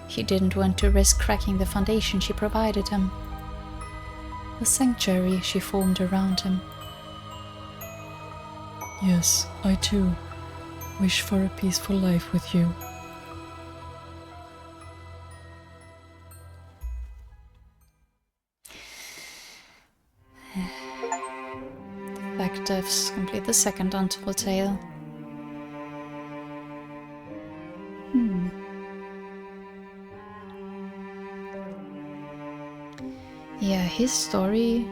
He didn't want to risk cracking the foundation she provided him. The sanctuary she formed around him. Yes, I too wish for a peaceful life with you. Detectives complete the second Untold tale. Yeah, his story,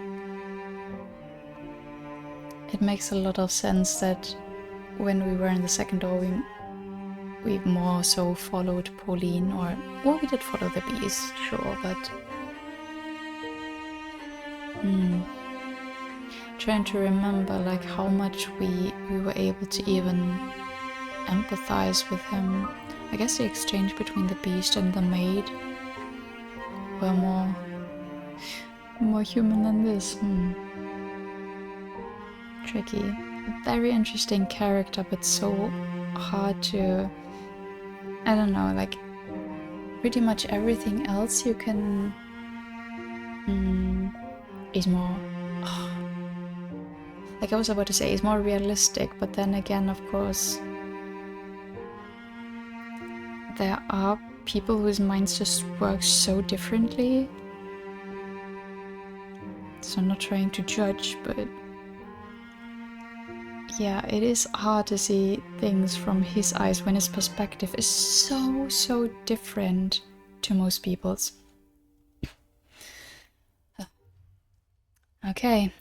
it makes a lot of sense that when we were in the second door, we more so followed Pauline, or well, we did follow the beast, sure, but trying to remember like how much we were able to even empathize with him. I guess the exchange between the beast and the maid were more human than this. Tricky. A very interesting character, but so hard to I don't know, like, pretty much everything else you can... is more... like I was about to say, is more realistic, but then again, of course, there are people whose minds just work so differently. So I'm not trying to judge, but yeah, it is hard to see things from his eyes when his perspective is so different to most people's. Okay,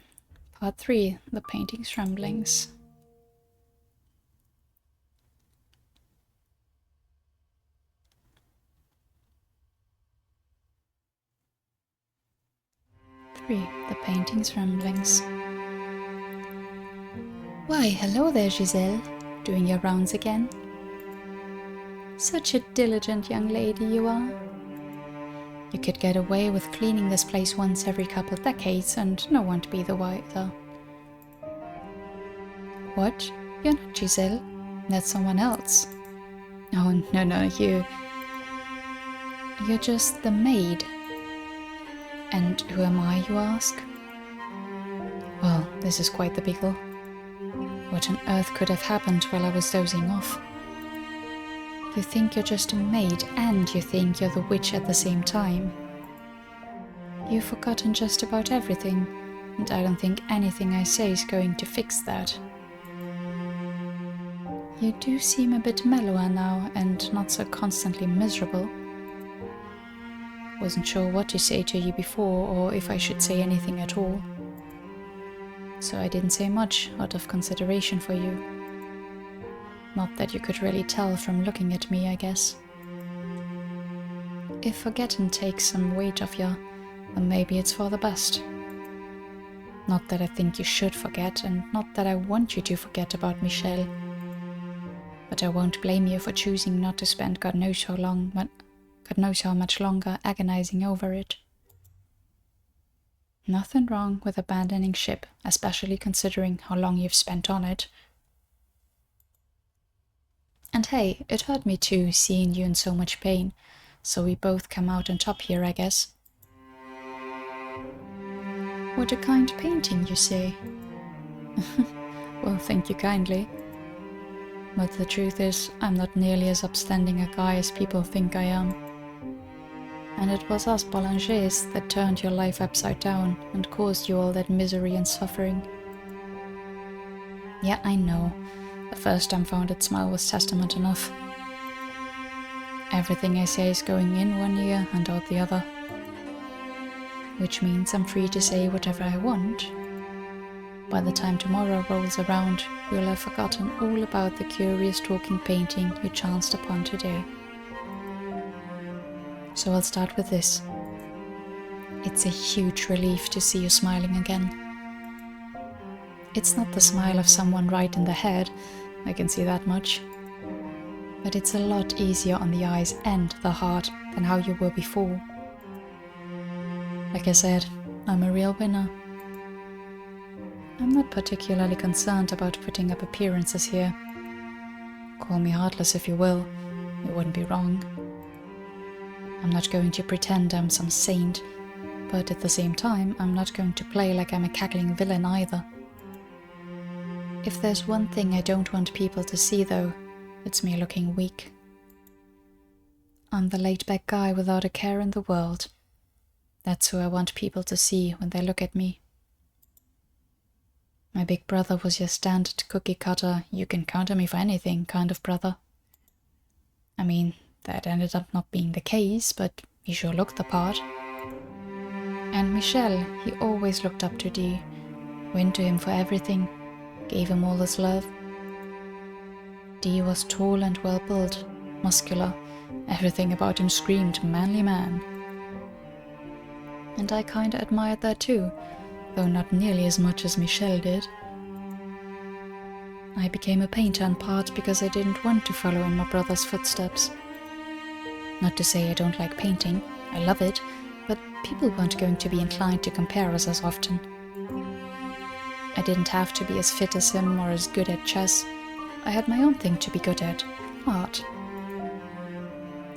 part 3, the painting's ramblings. The painting's ramblings. Why, hello there, Giselle. Doing your rounds again? Such a diligent young lady you are. You could get away with cleaning this place once every couple decades and no one to be the wiser. What? You're not Giselle? That's someone else. Oh, no, You're just the maid. And who am I, you ask? Well, this is quite the pickle. What on earth could have happened while I was dozing off? You think you're just a maid, and you think you're the witch at the same time. You've forgotten just about everything, and I don't think anything I say is going to fix that. You do seem a bit mellower now, and not so constantly miserable. Wasn't sure what to say to you before, or if I should say anything at all. So I didn't say much out of consideration for you. Not that you could really tell from looking at me, I guess. If forgetting takes some weight off you, then maybe it's for the best. Not that I think you should forget, and not that I want you to forget about Michelle. But I won't blame you for choosing not to spend God knows how much longer agonizing over it. Nothing wrong with abandoning ship, especially considering how long you've spent on it. And hey, it hurt me too, seeing you in so much pain, so we both come out on top here, I guess. What a kind painting, you say? Well, thank you kindly. But the truth is, I'm not nearly as upstanding a guy as people think I am. And it was us Boulangers that turned your life upside down and caused you all that misery and suffering. Yeah, I know. The first dumbfounded smile was testament enough. Everything I say is going in one ear and out the other. Which means I'm free to say whatever I want. By the time tomorrow rolls around, you'll have forgotten all about the curious talking painting you chanced upon today. So I'll start with this. It's a huge relief to see you smiling again. It's not the smile of someone right in the head, I can see that much. But it's a lot easier on the eyes and the heart than how you were before. Like I said, I'm a real winner. I'm not particularly concerned about putting up appearances here. Call me heartless if you will, you wouldn't be wrong. I'm not going to pretend I'm some saint, but at the same time, I'm not going to play like I'm a cackling villain either. If there's one thing I don't want people to see though, it's me looking weak. I'm the laid-back guy without a care in the world. That's who I want people to see when they look at me. My big brother was your standard cookie-cutter, you can count on me for anything kind of brother. I mean, that ended up not being the case, but he sure looked the part. And Michel, he always looked up to Dee, went to him for everything, gave him all his love. Dee was tall and well-built, muscular, everything about him screamed manly man. And I kinda admired that too, though not nearly as much as Michel did. I became a painter in part because I didn't want to follow in my brother's footsteps. Not to say I don't like painting, I love it, but people weren't going to be inclined to compare us as often. I didn't have to be as fit as him or as good at chess. I had my own thing to be good at, art.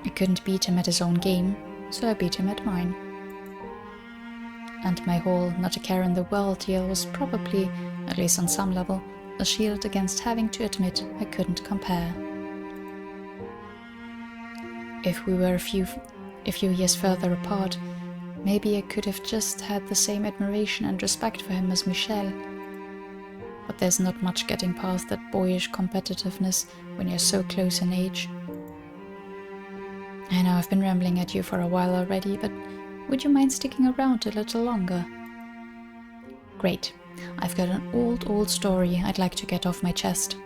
I couldn't beat him at his own game, so I beat him at mine. And my whole not a care in the world deal was probably, at least on some level, a shield against having to admit I couldn't compare. If we were a few years further apart, maybe I could have just had the same admiration and respect for him as Michel. But there's not much getting past that boyish competitiveness when you're so close in age. I know I've been rambling at you for a while already, but would you mind sticking around a little longer? Great. I've got an old story I'd like to get off my chest.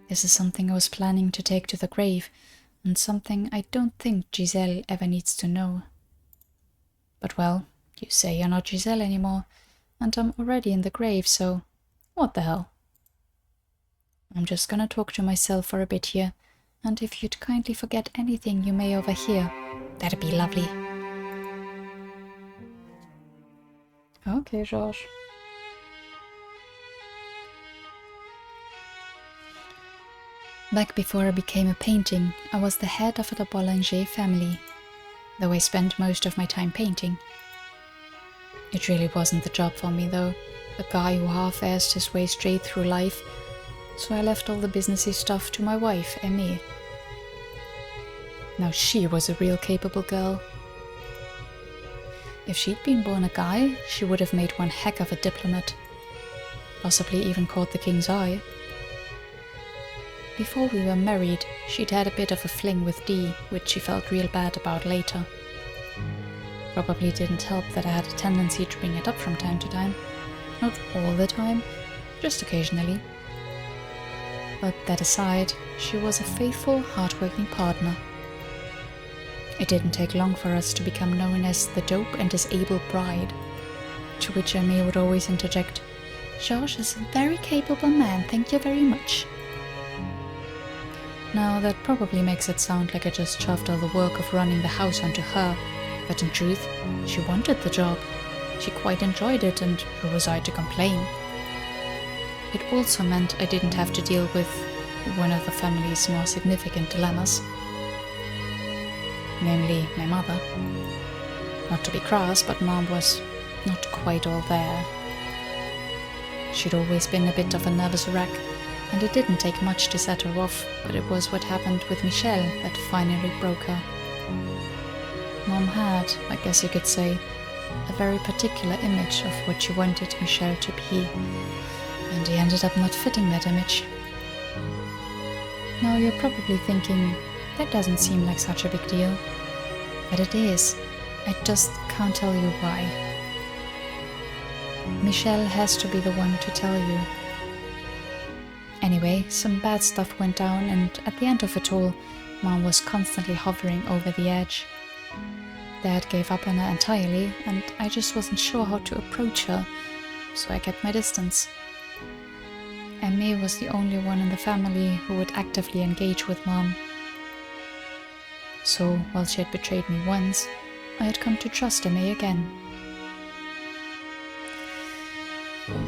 This is something I was planning to take to the grave, and something I don't think Giselle ever needs to know. But well, you say you're not Giselle anymore, and I'm already in the grave, so what the hell? I'm just gonna talk to myself for a bit here, and if you'd kindly forget anything you may overhear, that'd be lovely. Okay, Georges. Back before I became a painting, I was the head of the Boulanger family, though I spent most of my time painting. It really wasn't the job for me though, a guy who half-assed his way straight through life, so I left all the businessy stuff to my wife, Aimée. Now she was a real capable girl. If she'd been born a guy, she would have made one heck of a diplomat. Possibly even caught the king's eye. Before we were married, she'd had a bit of a fling with Dee, which she felt real bad about later. Probably didn't help that I had a tendency to bring it up from time to time. Not all the time, just occasionally. But that aside, she was a faithful, hard-working partner. It didn't take long for us to become known as the dope and disabled bride, to which Aimée would always interject, "Georges is a very capable man, thank you very much." Now that probably makes it sound like I just shoved all the work of running the house onto her, but in truth, she wanted the job. She quite enjoyed it, and who was I to complain? It also meant I didn't have to deal with one of the family's more significant dilemmas. Namely, my mother. Not to be crass, but Mom was not quite all there. She'd always been a bit of a nervous wreck, and it didn't take much to set her off, but it was what happened with Michel that finally broke her. Mom had, I guess you could say, a very particular image of what she wanted Michel to be, and he ended up not fitting that image. Now you're probably thinking, that doesn't seem like such a big deal. But it is. I just can't tell you why. Michel has to be the one to tell you. Anyway, some bad stuff went down, and at the end of it all, Mom was constantly hovering over the edge. Dad gave up on her entirely, and I just wasn't sure how to approach her, so I kept my distance. Aimée was the only one in the family who would actively engage with Mom. So, while she had betrayed me once, I had come to trust Aimée again.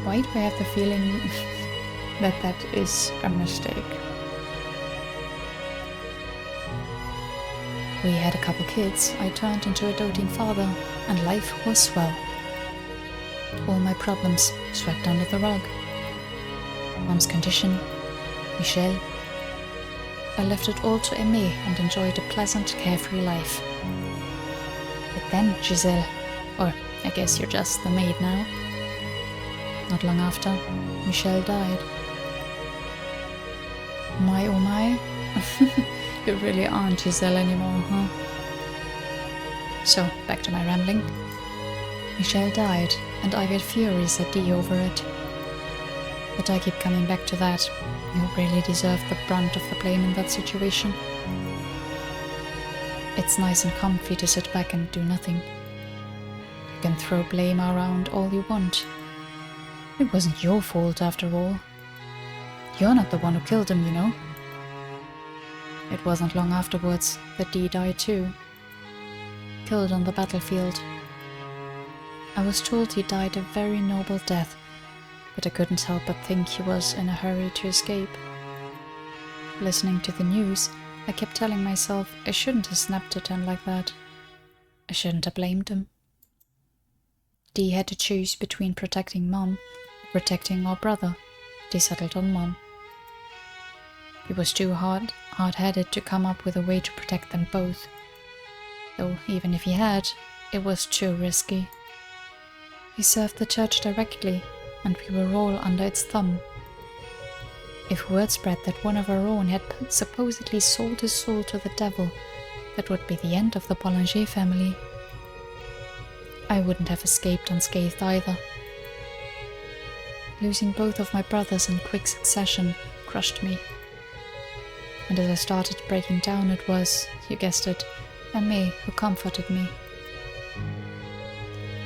Why do I have the feeling that that is a mistake? We had a couple kids, I turned into a doting father, and life was swell. All my problems swept under the rug. Mom's condition, Michel. I left it all to Aimée and enjoyed a pleasant, carefree life. But then Giselle, or I guess you're just the maid now. Not long after, Michel died. My oh my, you really aren't Giselle anymore, huh? So, back to my rambling. Michel died, and I get furious at Dee over it. But I keep coming back to that. You really deserve the brunt of the blame in that situation. It's nice and comfy to sit back and do nothing. You can throw blame around all you want. It wasn't your fault after all. You're not the one who killed him, you know. It wasn't long afterwards that Dee died too. Killed on the battlefield. I was told he died a very noble death, but I couldn't help but think he was in a hurry to escape. Listening to the news, I kept telling myself I shouldn't have snapped at them like that. I shouldn't have blamed them. Dee had to choose between protecting Mom or protecting our brother. They settled on Mom. He was too hard-headed to come up with a way to protect them both. Though even if he had, it was too risky. He served the church directly, and we were all under its thumb. If word spread that one of our own had supposedly sold his soul to the devil, that would be the end of the Boulanger family. I wouldn't have escaped unscathed either. Losing both of my brothers in quick succession crushed me. And as I started breaking down, it was, you guessed it, Aimee who comforted me.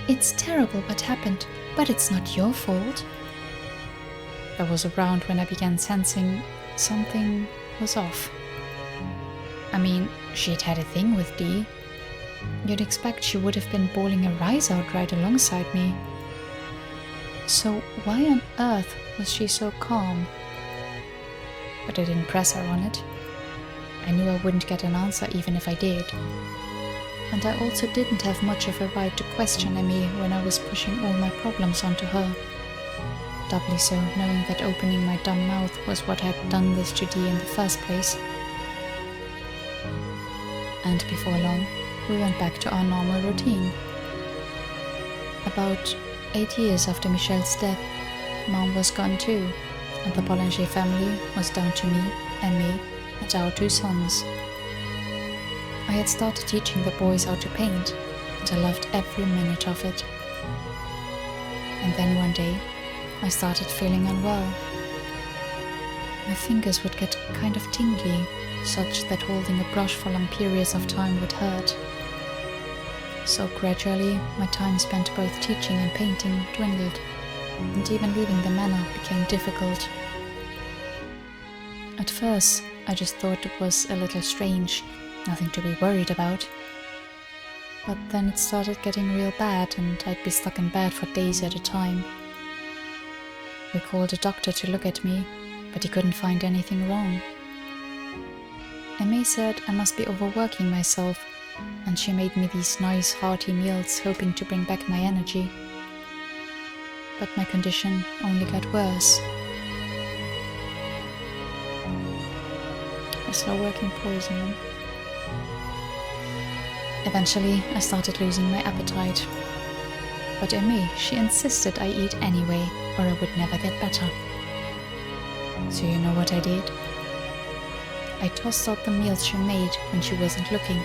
"It's terrible what happened, but it's not your fault." That was around when I began sensing something was off. I mean, she'd had a thing with Dee. You'd expect she would have been bawling her eyes out right alongside me. So why on earth was she so calm? But I didn't press her on it. I knew I wouldn't get an answer even if I did. And I also didn't have much of a right to question Aimee when I was pushing all my problems onto her. Doubly so, knowing that opening my dumb mouth was what had done this to Dee in the first place. And before long, we went back to our normal routine. About 8 years after Michelle's death, Mom was gone too, and the Boulanger family was down to me, Aimee, and our 2 sons. I had started teaching the boys how to paint, and I loved every minute of it. And then one day, I started feeling unwell. My fingers would get kind of tingly, such that holding a brush for long periods of time would hurt. So gradually, my time spent both teaching and painting dwindled, and even leaving the manor became difficult. At first, I just thought it was a little strange, nothing to be worried about. But then it started getting real bad, and I'd be stuck in bed for days at a time. We called a doctor to look at me, but he couldn't find anything wrong. Aimee said I must be overworking myself, and she made me these nice hearty meals hoping to bring back my energy. But my condition only got worse. A slow-working poison. Eventually, I started losing my appetite. But Aimee, she insisted I eat anyway, or I would never get better. So you know what I did? I tossed out the meals she made when she wasn't looking.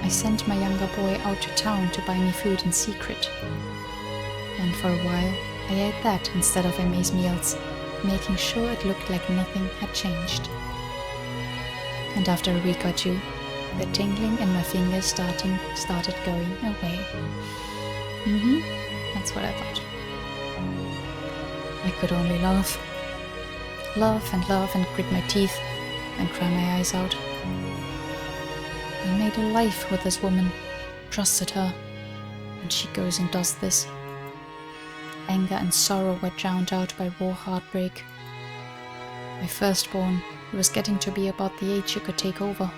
I sent my younger boy out to town to buy me food in secret. And for a while, I ate that instead of Aimee's meals, making sure it looked like nothing had changed. And after a week or two, the tingling in my fingers started going away. That's what I thought. I could only laugh. Laugh and grit my teeth and cry my eyes out. I made a life with this woman, trusted her, and she goes and does this. Anger and sorrow were drowned out by raw heartbreak. My firstborn, he was getting to be about the age he could take over,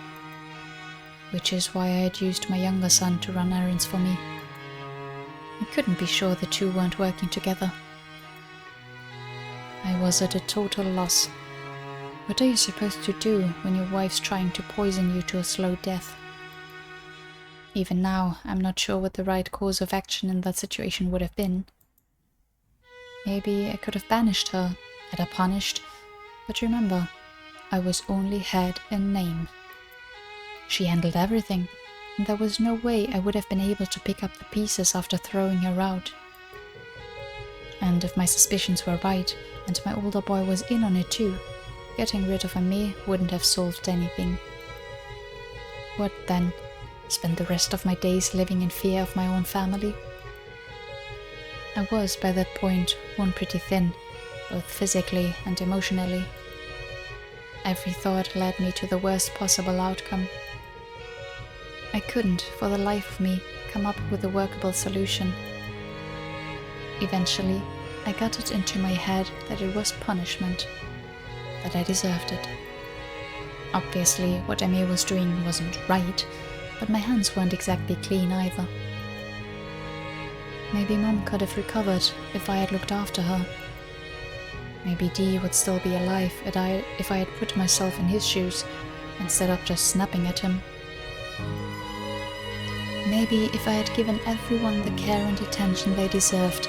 which is why I had used my younger son to run errands for me. I couldn't be sure the two weren't working together. I was at a total loss. What are you supposed to do when your wife's trying to poison you to a slow death? Even now, I'm not sure what the right course of action in that situation would have been. Maybe I could have banished her, had her punished, but remember, I was only had in name. She handled everything, and there was no way I would have been able to pick up the pieces after throwing her out. And if my suspicions were right, and my older boy was in on it too, getting rid of Aimee wouldn't have solved anything. What then? Spend the rest of my days living in fear of my own family? I was, by that point, worn pretty thin, both physically and emotionally. Every thought led me to the worst possible outcome. I couldn't, for the life of me, come up with a workable solution. Eventually, I got it into my head that it was punishment, that I deserved it. Obviously, what Emmy was doing wasn't right, but my hands weren't exactly clean either. Maybe Mom could have recovered if I had looked after her. Maybe Dee would still be alive if I had put myself in his shoes instead of just snapping at him. Maybe if I had given everyone the care and attention they deserved,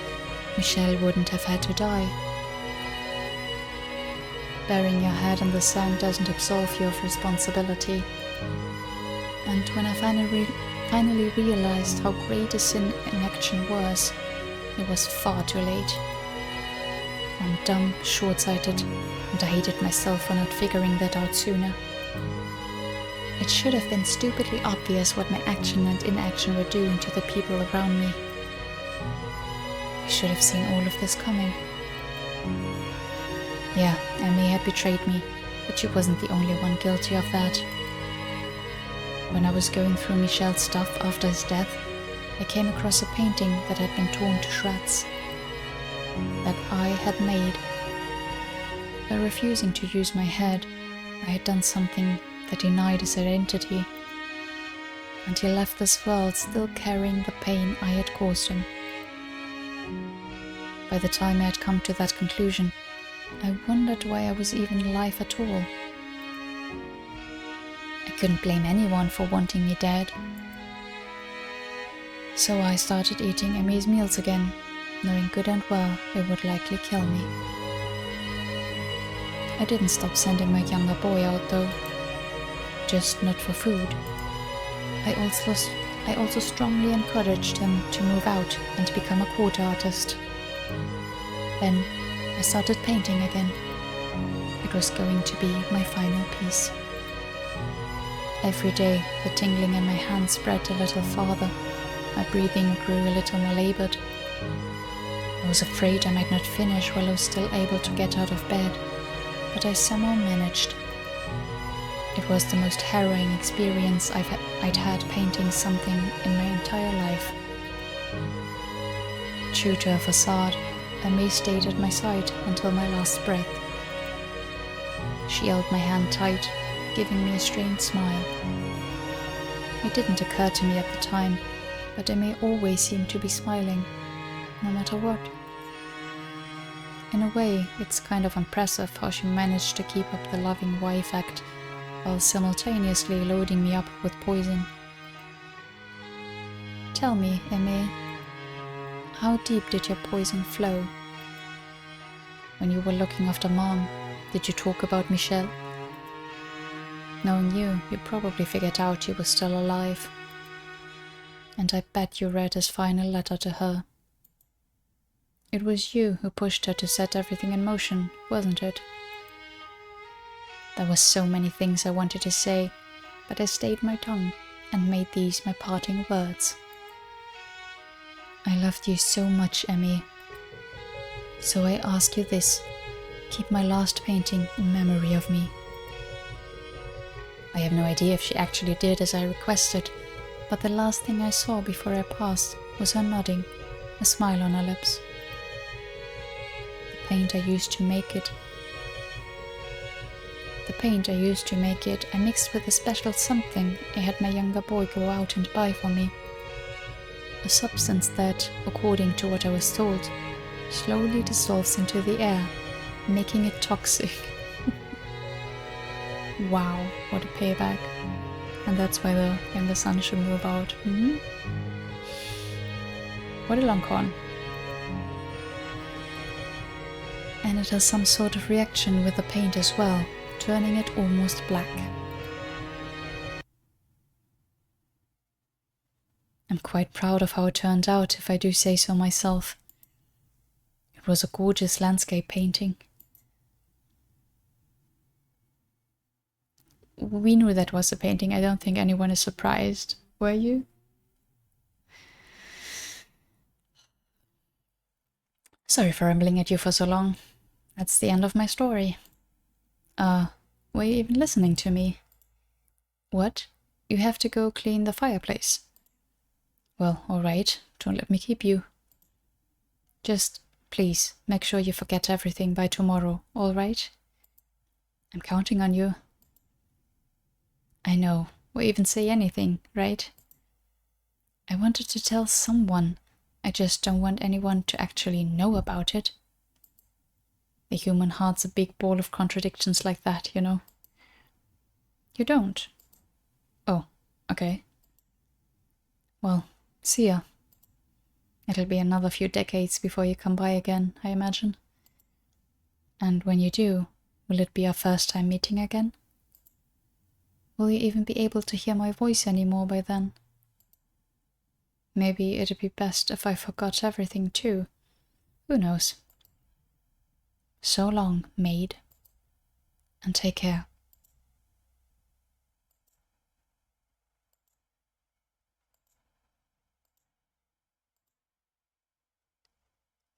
Michelle wouldn't have had to die. Burying your head in the sand doesn't absolve you of responsibility. And when I finally realized how great a sin inaction was, it was far too late. I'm dumb, short-sighted, and I hated myself for not figuring that out sooner. It should have been stupidly obvious what my action and inaction were doing to the people around me. I should have seen all of this coming. Yeah, Emmy had betrayed me, but she wasn't the only one guilty of that. When I was going through Michel's stuff after his death, I came across a painting that had been torn to shreds. That I had made. By refusing to use my head, I had done something that denied his identity, and he left this world still carrying the pain I had caused him. By the time I had come to that conclusion, I wondered why I was even alive at all. I couldn't blame anyone for wanting me dead. So I started eating Emmy's meals again, knowing good and well it would likely kill me. I didn't stop sending my younger boy out though. Just not for food. I also strongly encouraged him to move out and become a quarter artist. Then I started painting again. It was going to be my final piece. Every day the tingling in my hands spread a little farther. My breathing grew a little more labored. I was afraid I might not finish while I was still able to get out of bed, but I somehow managed. It was the most harrowing experience I'd had painting something in my entire life. True to her facade, Emmy stayed at my side until my last breath. She held my hand tight, giving me a strained smile. It didn't occur to me at the time, but Emmy always seemed to be smiling, no matter what. In a way, it's kind of impressive how she managed to keep up the loving wife act while simultaneously loading me up with poison. Tell me, Emmy, how deep did your poison flow? When you were looking after Mom, did you talk about Michelle? Knowing you probably figured out he was still alive. And I bet you read his final letter to her. It was you who pushed her to set everything in motion, wasn't it? There were so many things I wanted to say, but I stayed my tongue and made these my parting words. I loved you so much, Emmy. So I ask you this, keep my last painting in memory of me. I have no idea if she actually did as I requested, but the last thing I saw before I passed was her nodding, a smile on her lips. The paint I used to make it, I mixed with a special something I had my younger boy go out and buy for me. A substance that, according to what I was told, slowly dissolves into the air, making it toxic. Wow, what a payback. And that's why the younger son should move out. What a long con. And it has some sort of reaction with the paint as well, turning it almost black. I'm quite proud of how it turned out, if I do say so myself. It was a gorgeous landscape painting. We knew that was a painting. I don't think anyone is surprised. Were you? Sorry for rambling at you for so long. That's the end of my story. Were you even listening to me? What? You have to go clean the fireplace. Well, alright. Don't let me keep you. Just, please, make sure you forget everything by tomorrow, alright? I'm counting on you. I know, or even say anything, right? I wanted to tell someone. I just don't want anyone to actually know about it. The human heart's a big ball of contradictions like that, you know. You don't? Oh, okay. Well, see ya. It'll be another few decades before you come by again, I imagine. And when you do, will it be our first time meeting again? Will you even be able to hear my voice anymore by then? Maybe it'd be best if I forgot everything too. Who knows? So long, maid. And take care.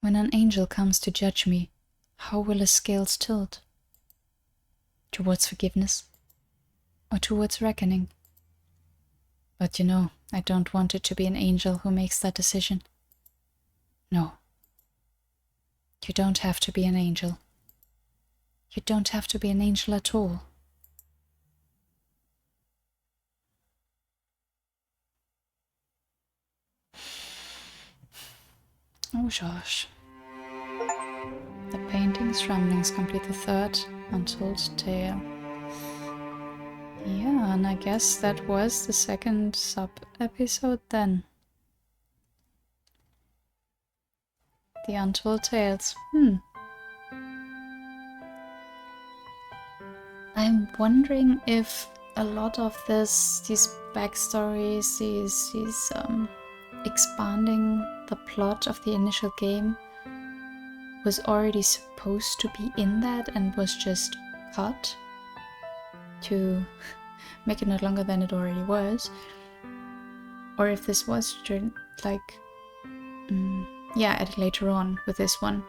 When an angel comes to judge me, how will his scales tilt? Towards forgiveness? Or towards reckoning? But you know, I don't want it to be an angel who makes that decision. No. You don't have to be an angel. You don't have to be an angel at all. Oh, Josh. The painting's ramblings complete the third Untold tale. Yeah, and I guess that was the second sub-episode then. The Untold Tales. I'm wondering if a lot of these backstories, these expanding the plot of the initial game was already supposed to be in that and was just cut to make it no longer than it already was, or if this was added later on with this one,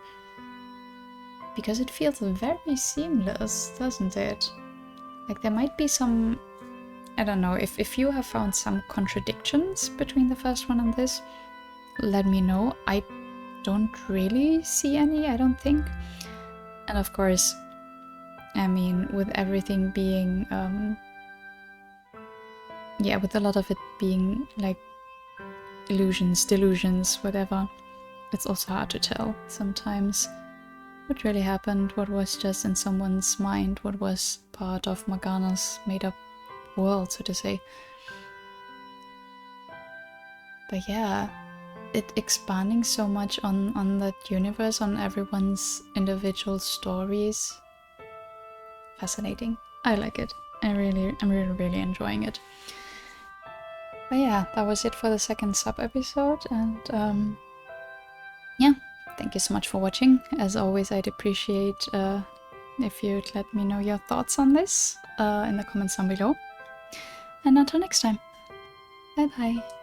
because it feels very seamless, doesn't it? Like there might be some, I don't know, if you have found some contradictions between the first one and this, let me know. I don't really see any, I don't think. And of course, I mean, with everything being, with a lot of it being like illusions, delusions, whatever, it's also hard to tell sometimes what really happened, what was just in someone's mind, what was part of Morgana's made-up world, so to say. But yeah, it expanding so much on that universe, on everyone's individual stories. Fascinating. I like it. I'm really enjoying it. But yeah, that was it for the second sub-episode, and yeah, thank you so much for watching. As always, I'd appreciate if you'd let me know your thoughts on this in the comments down below. And until next time, bye bye.